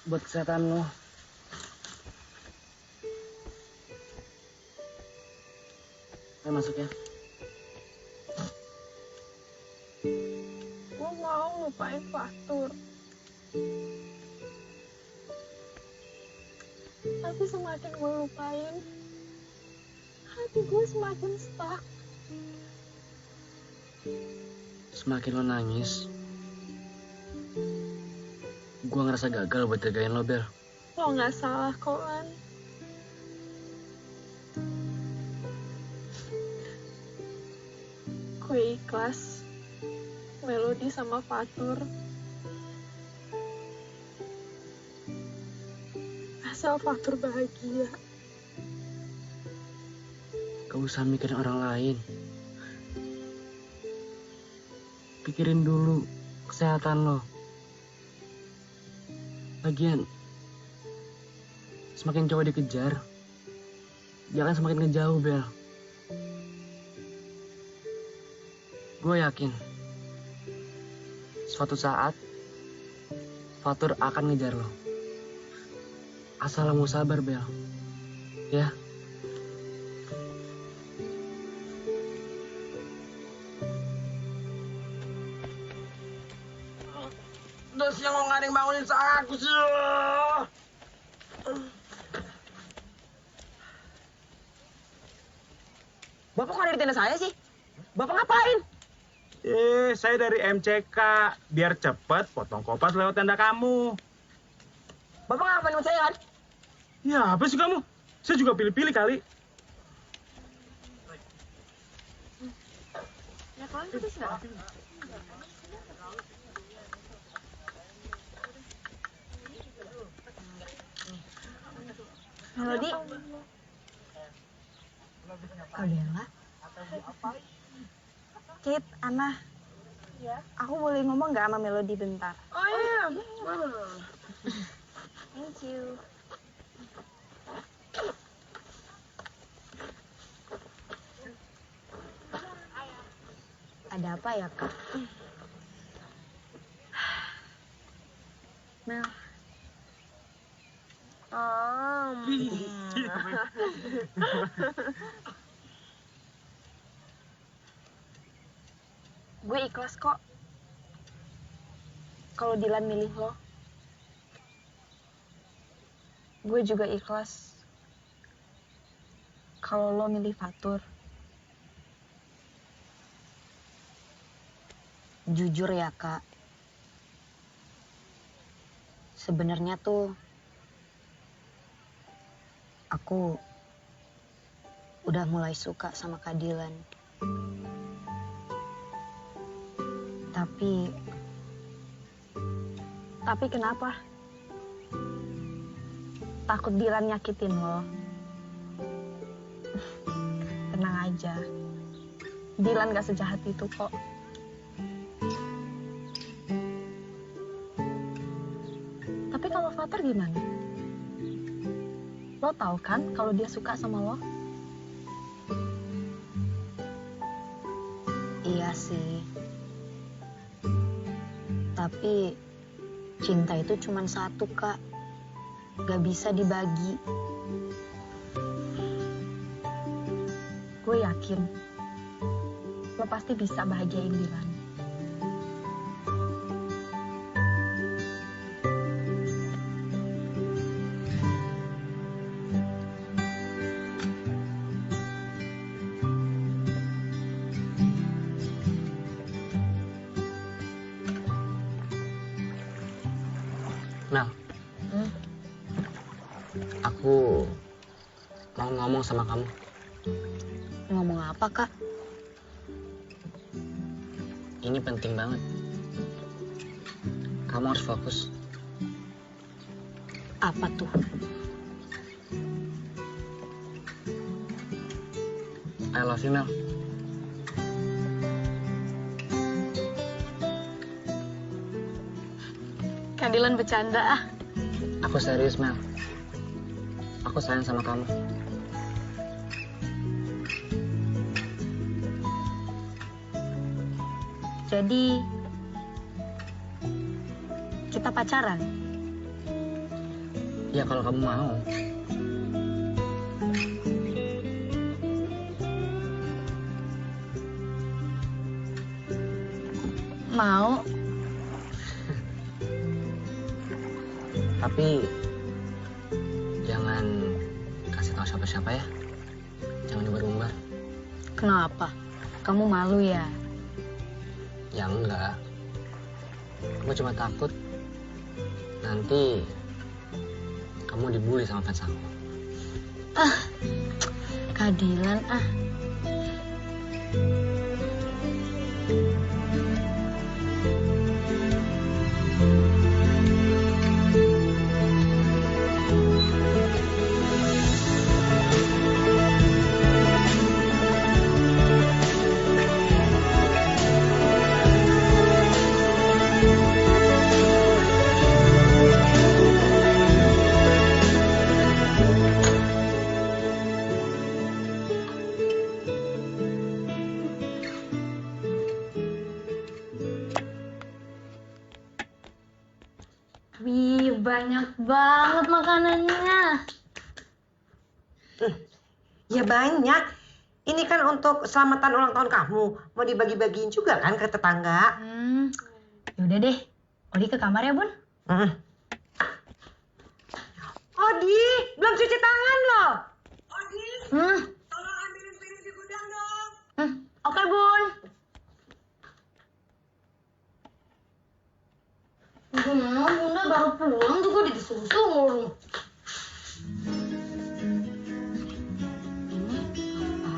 buat kesehatan lo. Ayo masuk ya. Gue mau lupain Fatur. Tapi semakin gue lupain, hati gue semakin stuck. Semakin lo nangis, gue ngerasa gagal buat jagain lo, Bel. Lo nggak salah kok, Lan. Gue ikhlas Melody sama Fatur. Asal Fatur bahagia. Gak usah mikirin orang lain. Pikirin dulu kesehatan lo. Lagian, semakin cowok dikejar, jangan semakin ngejauh, Bel. Gue yakin, suatu saat, Fatur akan ngejar lo. Asal lo mau sabar, Bel. Ya. Udah siang kok nggak ada yang bangunin aku sih. Bapak kok ada di tenda saya sih? Bapak ngapain? Saya dari MCK. Biar cepet potong kopas lewat tenda kamu. Bapak ngapain sama saya kan? Ya, apa sih kamu? Saya juga pilih-pilih kali. Ya kalian tuh sudah. Melody. Adela. Kate, Ana. Aku boleh ngomong nggak sama Melody bentar? Oh iya. Thank you. Ada apa ya, Kak? Mel. Gue ikhlas kok kalau Dilan milih lo. Gue juga ikhlas kalau lo milih Fatur. Jujur ya, Kak. Sebenarnya tuh aku udah mulai suka sama Kak Dilan. Tapi kenapa? Takut Dilan nyakitin lo? Tenang aja. Dilan gak sejahat itu kok. Tapi kalau Fatur gimana? Lo tahu kan kalau dia suka sama lo? Iya sih. Tapi cinta itu cuma satu, Kak. Gak bisa dibagi. Gue yakin lo pasti bisa bahagiain Dilan. Mel, aku mau ngomong sama kamu. Ngomong apa, Kak? Ini penting banget. Kamu harus fokus. Apa tuh? I love you, Mel. Kak Dilan bercanda ah. Aku serius, Mel. Aku sayang sama kamu. Jadi, kita pacaran? Ya kalau kamu mau. Mau. Tapi Jangan kasih tahu siapa-siapa ya. Jangan umbar-umbar. Kenapa? Kamu malu ya? Ya enggak. Aku cuma takut nanti kamu dibully sama fans aku. Keadilan ah. Wih, banyak banget makanannya. Ya banyak. Ini kan untuk selamatan ulang tahun kamu. Mau dibagi-bagiin juga kan ke tetangga? Yaudah deh, Odi ke kamar ya, Bun. Odi, belum cuci tangan loh. Tolong ambilin piring di gudang dong. Oke, Bun. Bunda baru pulang juga disuruh-suruh.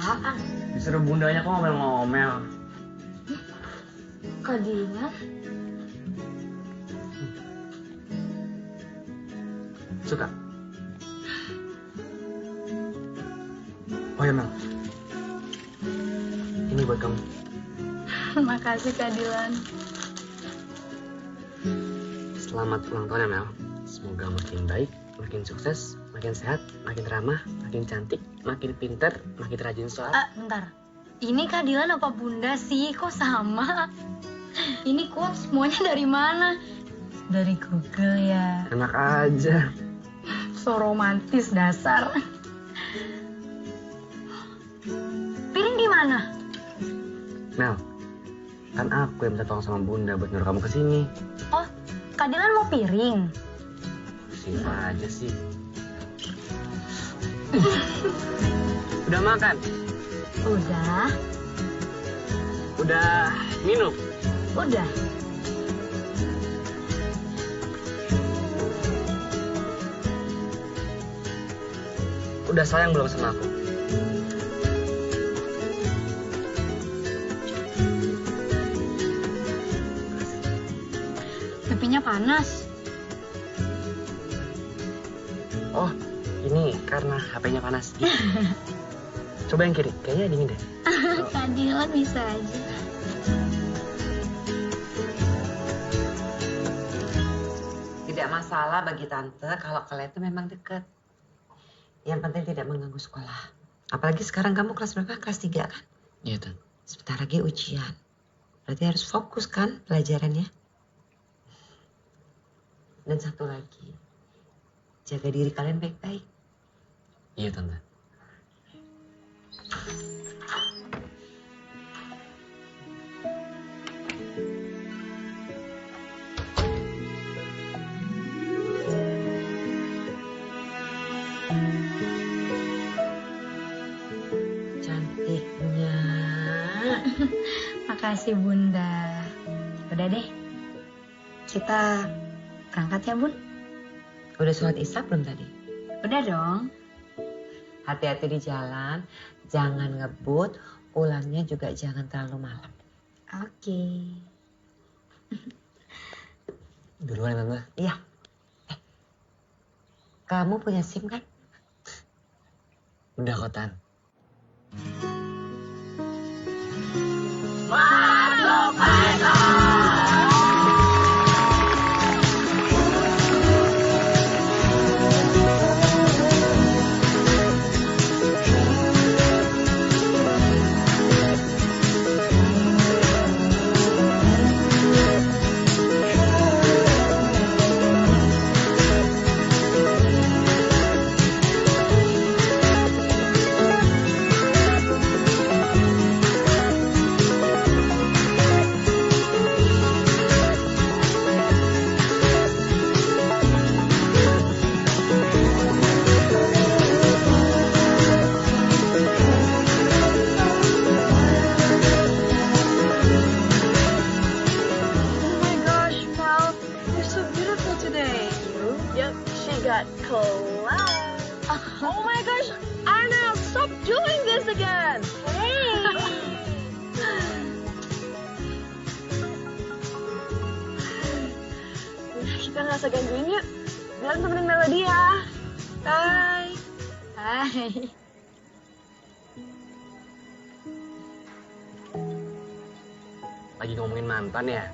Apaan? Disuruh bundanya kok ngomel-ngomel. Keadilan? Suka? Oh ya Mel, ini buat kamu. Makasih Keadilan. Selamat ulang tahun ya Mel. Semoga makin baik, makin sukses, makin sehat, makin ramah, makin cantik, makin pinter, makin rajin sholat. Bentar. Ini Keadilan apa Bunda sih? Kok sama? Ini quotes semuanya dari mana? Dari Google ya. Enak aja. So romantis dasar. Piring di mana? Mel, kan aku yang minta tolong sama Bunda buat nyuruh kamu kesini. Oh, Keadilan mau piring? Siapa aja sih. Udah makan? Udah. Udah minum? Udah. Udah sayang belum sama aku? Pipinya panas. Oh, ini karena HP-nya panas. Coba yang kiri, kayaknya dingin deh. Keadilan bisa aja. Tidak masalah bagi tante kalau kalian itu memang dekat. Yang penting tidak mengganggu sekolah. Apalagi sekarang kamu kelas berapa? Kelas 3 kan? Iya, Tante. Sebentar lagi ujian. Berarti harus fokus kan pelajarannya. Dan satu lagi, jaga diri kalian baik-baik. Iya, Tante. Cantiknya. Makasih Bunda. Udah deh. Kita berangkat ya Bun. Udah sholat isya belum tadi? Udah dong. Hati-hati di jalan, jangan ngebut, pulangnya juga jangan terlalu malam. Oke. Duluan ya Tante. Iya. Kamu punya SIM kan? Udah kok, Tan. Masuk mereka! we got collab. Oh my gosh, Anna, stop doing this again. Hey. Kita nggak usah gangguin yuk. Bilang temenin Melody ya. Bye. Hai. Lagi ngomongin mantan ya?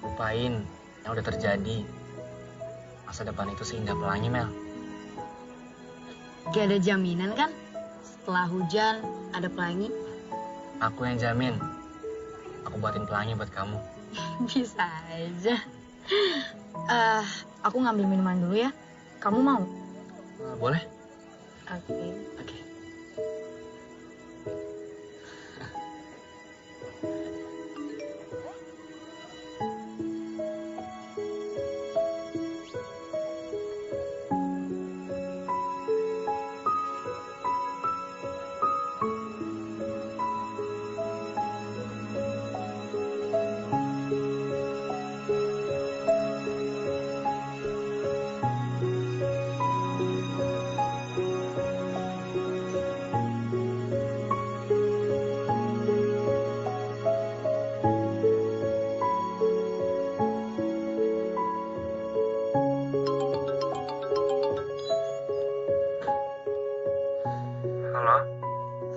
Lupain yang udah terjadi. Masa depan itu seindah pelangi, Mel. Gak ada jaminan kan? Setelah hujan, ada pelangi. Aku yang jamin. Aku buatin pelangi buat kamu. Bisa aja. Aku ngambil minuman dulu ya. Kamu mau? Boleh? Oke.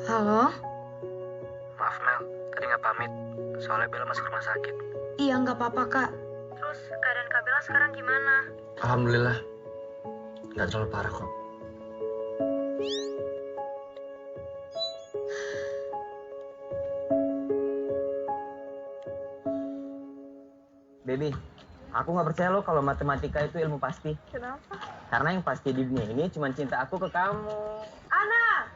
Halo? Maaf, Mel. Tadi nggak pamit. Soalnya Bella masuk rumah sakit. Iya, nggak apa-apa, Kak. Terus keadaan Kak Bella sekarang gimana? Alhamdulillah. Nggak terlalu parah kok. Baby, aku nggak percaya lo kalau matematika itu ilmu pasti. Kenapa? Karena yang pasti di dunia ini cuma cinta aku ke kamu. Ana!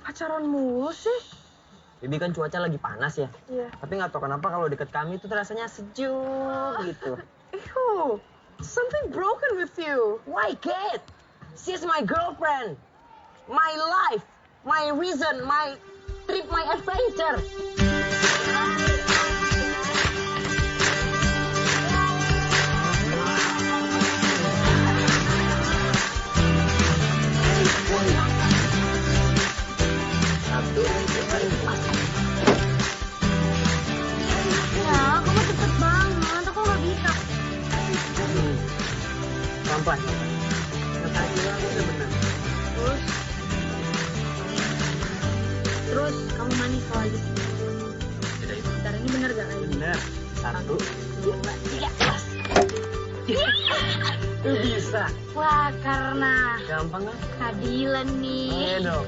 Pacaran mulu sih? Baby kan cuaca lagi panas ya. Iya. Tapi nggak tahu kenapa kalau deket kami itu rasanya sejuk gitu. Ew, something broken with you. Why, kid? She's my girlfriend. My life. My reason. My trip. My adventure. Ya, kamu cepet banget. Aku nggak bisa. Pelan-pelan. Terus kamu manis lagi. Bentar, ini bener gak kayak Bener. 1, 2, 3, plus. Lu bisa. Wah, karena Gampang kan? keadilan nih. Ayo dong.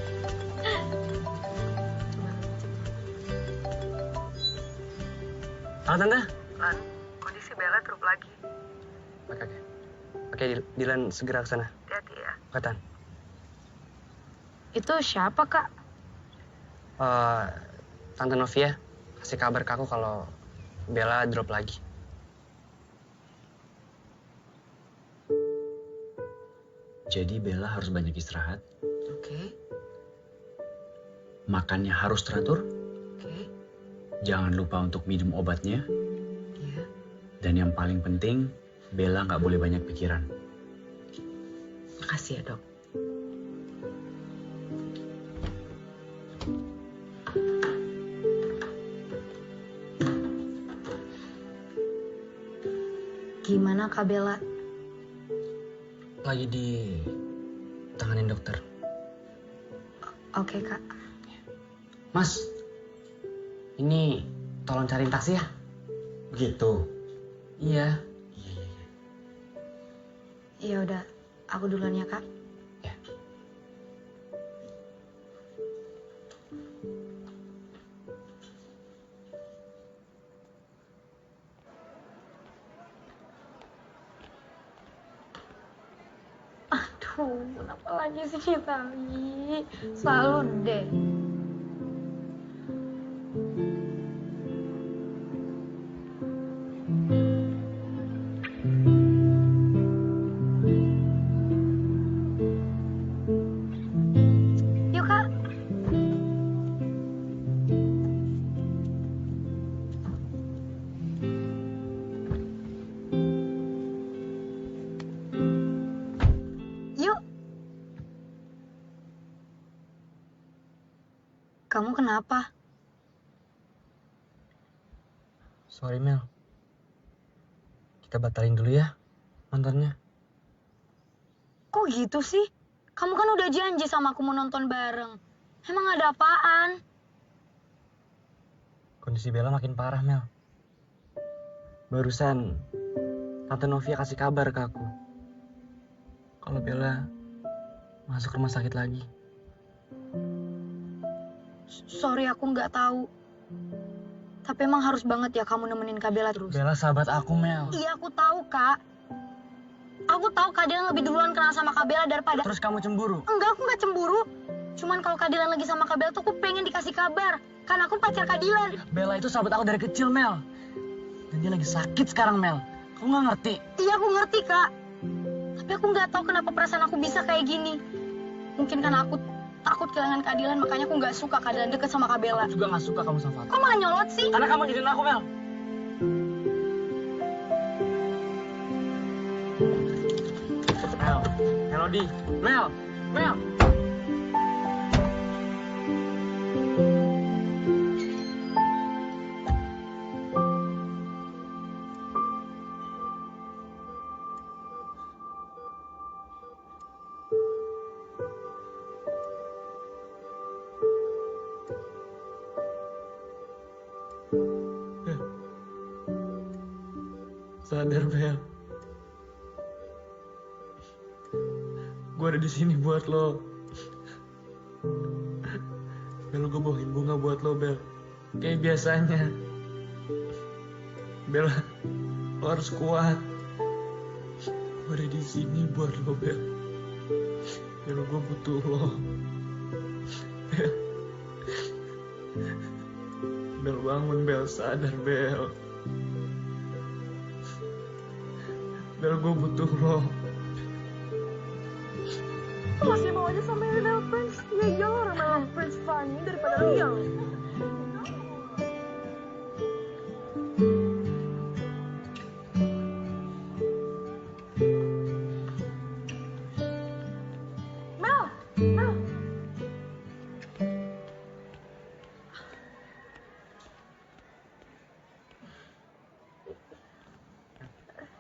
Halo Tante. Lan, kondisi Bella drop lagi. Oke, Dilan segera ke sana. Hati-hati ya. Katan. Itu siapa, Kak? Tante Novia kasih kabar ke aku kalau Bella drop lagi. Jadi Bella harus banyak istirahat. Oke. Makannya harus teratur. Oke. Jangan lupa untuk minum obatnya. Iya. Dan yang paling penting, Bella nggak boleh banyak pikiran. Makasih ya, Dok. Gimana, Kak Bella? Lagi di tanganin dokter. Oke, Kak. Mas, ini tolong cariin taksi ya. Begitu. Iya. Ya udah, aku duluan ya, Kak. Aduh, kenapa lagi sih Citali? Selalu deh. Yuk, Kak. Kamu kenapa? Sorry Mel. Kita batalin dulu ya nontonnya. Kok gitu sih? Kamu kan udah janji sama aku mau nonton bareng. Emang ada apaan? Kondisi Bella makin parah Mel. Barusan Tante Novia kasih kabar ke aku kalau Bella masuk rumah sakit lagi. Sorry, aku nggak tahu. Tapi emang harus banget ya kamu nemenin Kak Bella terus. Bella sahabat aku, Mel. Iya, aku tahu, Kak. Aku tahu Kak Dilan lebih duluan kenal sama Kak Bella daripada... Terus kamu cemburu? Enggak, aku nggak cemburu. Cuman kalau Kak Dilan lagi sama Kak Bella tuh aku pengen dikasih kabar. Karena aku pacar Kak Dilan. Bella itu sahabat aku dari kecil, Mel. Dan dia lagi sakit sekarang, Mel. Kamu nggak ngerti? Iya, aku ngerti, Kak. Tapi aku nggak tahu kenapa perasaan aku bisa kayak gini. Mungkin karena aku takut kehilangan Kak Dilan, makanya aku nggak suka Kak Dilan deket sama Kak Bella. Aku juga nggak suka kamu sama Fatur. Kok malah nyolot sih? Karena kamu jadiin aku, Mel. Mel, Melody, Mel, Mel. Sadar, Bel. Gue ada di sini buat lo. Bel, gue bawain bunga buat lo, Bel. Kayak biasanya. Bel, lo harus kuat. Gue ada di sini buat lo, Bel. Bel, gue butuh lo. Bel. Bel, bangun, Bel. Sadar, Bel. Bel, gue butuh lo. Masih mau aja sama Little Prince. Ya iyalah orang Little Prince funny daripada Liang. Mel! Mel!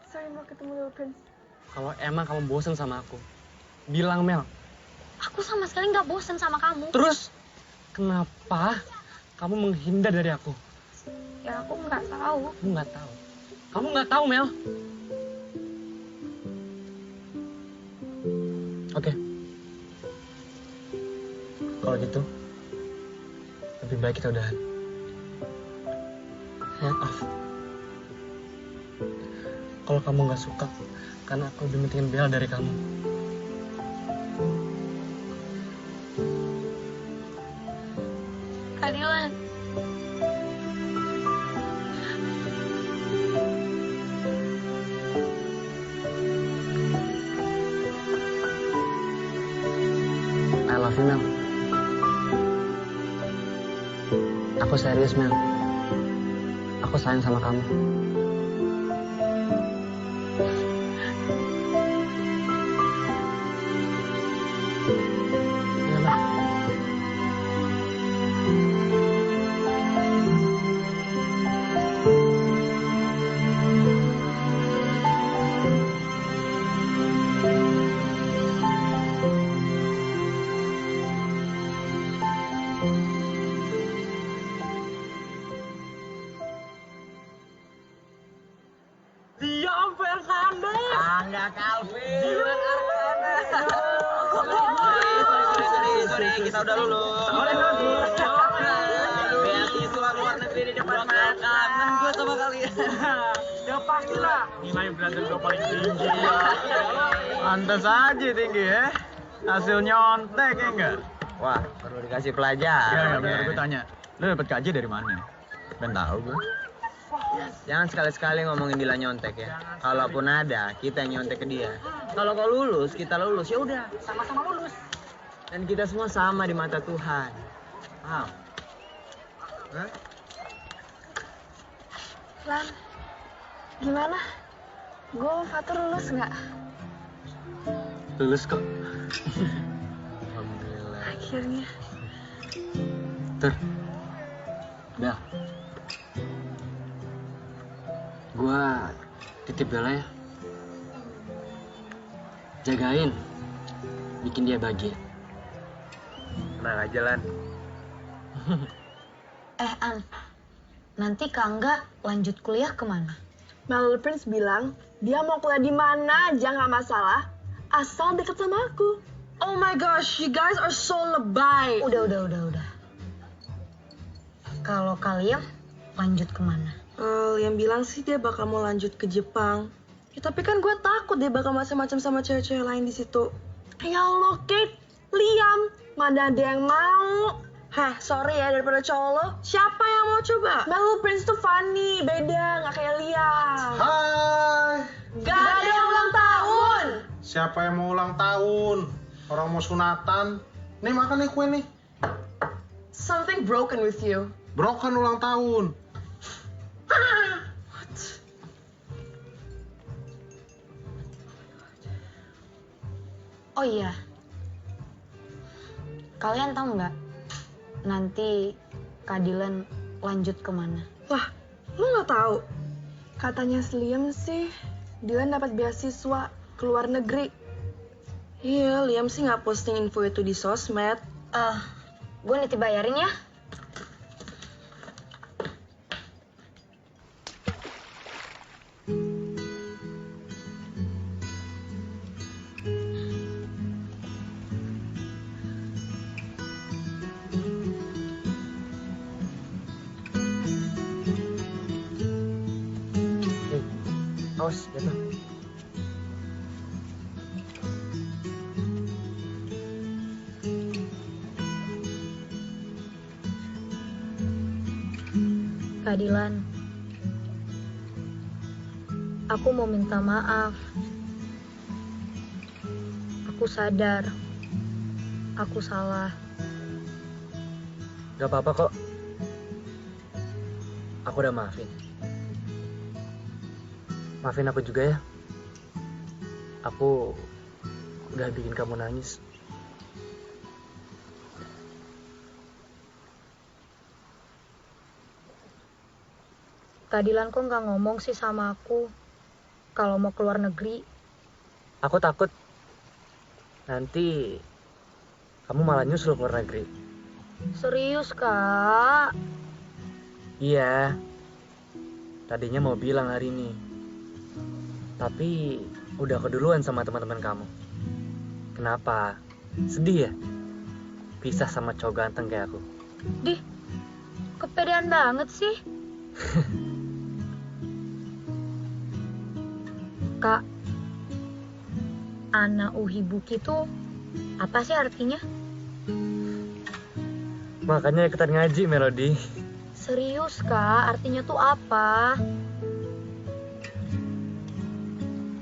Sorry, mau ketemu Little Prince. Kalau emang kamu bosen sama aku, bilang, Mel. Aku sama sekali nggak bosen sama kamu. Terus, kenapa kamu menghindar dari aku? Ya aku nggak tahu. Kamu nggak tahu. Kamu nggak tahu, Mel. Oke. Kalau gitu, lebih baik kita udahan. Maaf. Kalau kamu nggak suka, karena aku lebih pentingin Bella dari kamu. Kak Dilan. I love you, Mel. Aku serius, Mel. Aku sayang sama kamu. Dion Fernandez. Angga Calvin. Dion Sorry, kita udah lulus. Beasiswa luar negeri di depan mata. Kangen gue sama kalian. Ya pastilah. Nilai belajar gue paling tinggi. Pantas aja tinggi ya. Hasil nyontek ya enggak? Wah, perlu dikasih pelajaran. Ya, bener gue tanya. Lu dapet KJ dari mana? Ben tahu gue. Jangan sekali-sekali ngomongin Dila nyontek ya. Kalaupun ada, kita yang nyontek ke dia. Kalau kau lulus, kita lulus. Ya udah, sama-sama lulus. Dan kita semua sama di mata Tuhan. Paham? Hah? Lan, gimana? Gue sama Fatur lulus nggak? Lulus kok. Alhamdulillah. Akhirnya. Tur. Bel. Gua titip Bella ya. Jagain. Bikin dia bahagia. Tenang aja, Lan. An, nanti Kak Angga lanjut kuliah kemana? My Little Prince bilang dia mau kuliah di mana aja nggak masalah, asal deket sama aku. Oh my gosh, you guys are so lebay. Udah. Kalau kalian lanjut kemana? Yang bilang sih dia bakal mau lanjut ke Jepang. Ya, tapi kan gue takut dia bakal macam-macam sama cewek-cewek lain di situ. Ya Allah, Kate, Liam, mana ada yang mau? Hah, sorry ya daripada cowok lo. Siapa yang mau coba? My Little Prince tuh funny, beda, nggak kayak Liam. Hai. Gak ada yang ulang tahun. Siapa yang mau ulang tahun? Orang mau sunatan. Nih makan nih kue nih. Something broken with you. Broken ulang tahun. Oh iya, kalian tahu nggak nanti Kak Dylan lanjut kemana? Wah, lu nggak tahu? Katanya si Liam sih, Dylan dapat beasiswa ke luar negeri. Iya, Liam sih nggak posting info itu di sosmed. Gue nitip bayarin ya. Awas, jatuh. Kak Dylan, aku mau minta maaf. Aku sadar, aku salah. Gak apa-apa kok. Aku udah maafin. Maafin aku juga ya. Aku udah bikin kamu nangis. Kak Dylan kok nggak ngomong sih sama aku kalau mau keluar negeri? Aku takut nanti kamu malah nyusul keluar negeri. Serius, Kak? Iya. Tadinya mau bilang hari ini. Tapi udah keduluan sama teman-teman kamu. Kenapa? Sedih ya? Pisah sama cowok ganteng kayak aku. Dih, kepedean banget sih. Kak, Ana Uhibuki tuh apa sih artinya? Makanya ikutan ngaji, Melody. Serius, Kak, artinya tuh apa?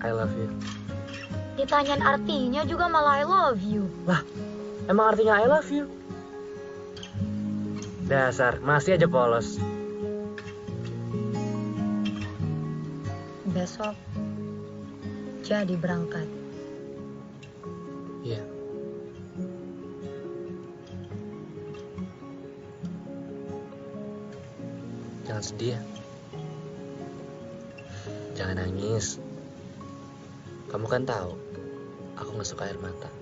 I love you. Ditanyain artinya juga malah I love you. Lah, emang artinya I love you? Dasar, masih aja polos. Besok jadi berangkat. Iya. Jangan sedih ya. Jangan nangis. Kamu kan tahu, aku nggak suka air mata.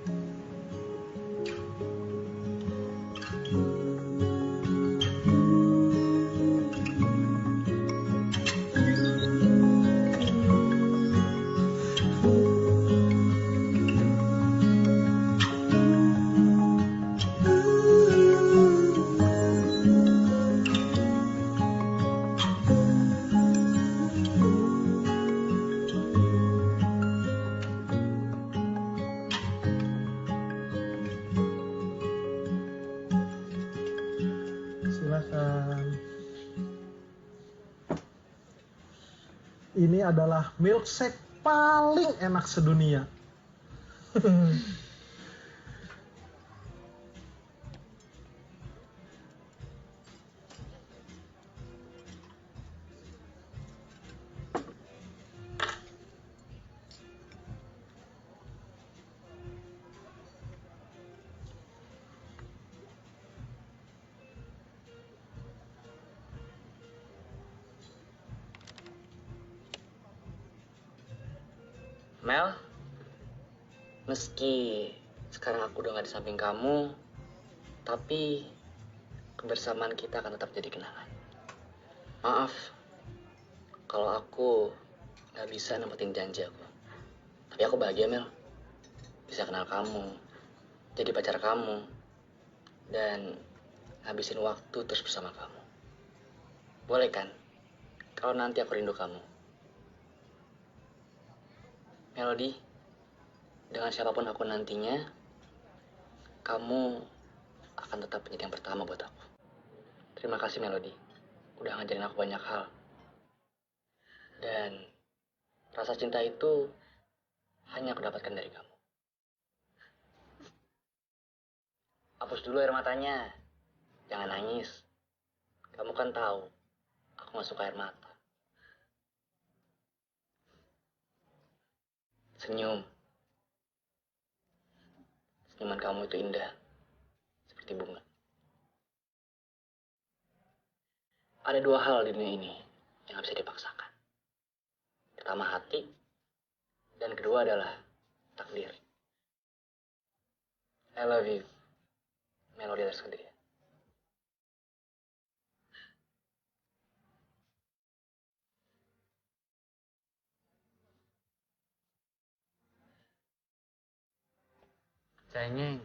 Silakan. Ini adalah milkshake paling enak sedunia. Mel, meski sekarang aku udah gak di samping kamu, tapi kebersamaan kita akan tetap jadi kenangan. Maaf, kalau aku gak bisa nempatin janji aku. Tapi aku bahagia, Mel. Bisa kenal kamu, jadi pacar kamu, dan habisin waktu terus bersama kamu. Boleh kan? Kalau nanti aku rindu kamu. Melody, dengan siapapun aku nantinya, kamu akan tetap menjadi yang pertama buat aku. Terima kasih, Melody. Udah ngajarin aku banyak hal. Dan rasa cinta itu hanya aku dapatkan dari kamu. Hapus dulu air matanya. Jangan nangis. Kamu kan tahu, aku gak suka air mata. Senyum. Senyuman kamu itu indah. Seperti bunga. Ada dua hal di dunia ini yang gak bisa dipaksakan. Pertama hati, dan kedua adalah takdir. I love you. Melody Laskedria. Cengeng.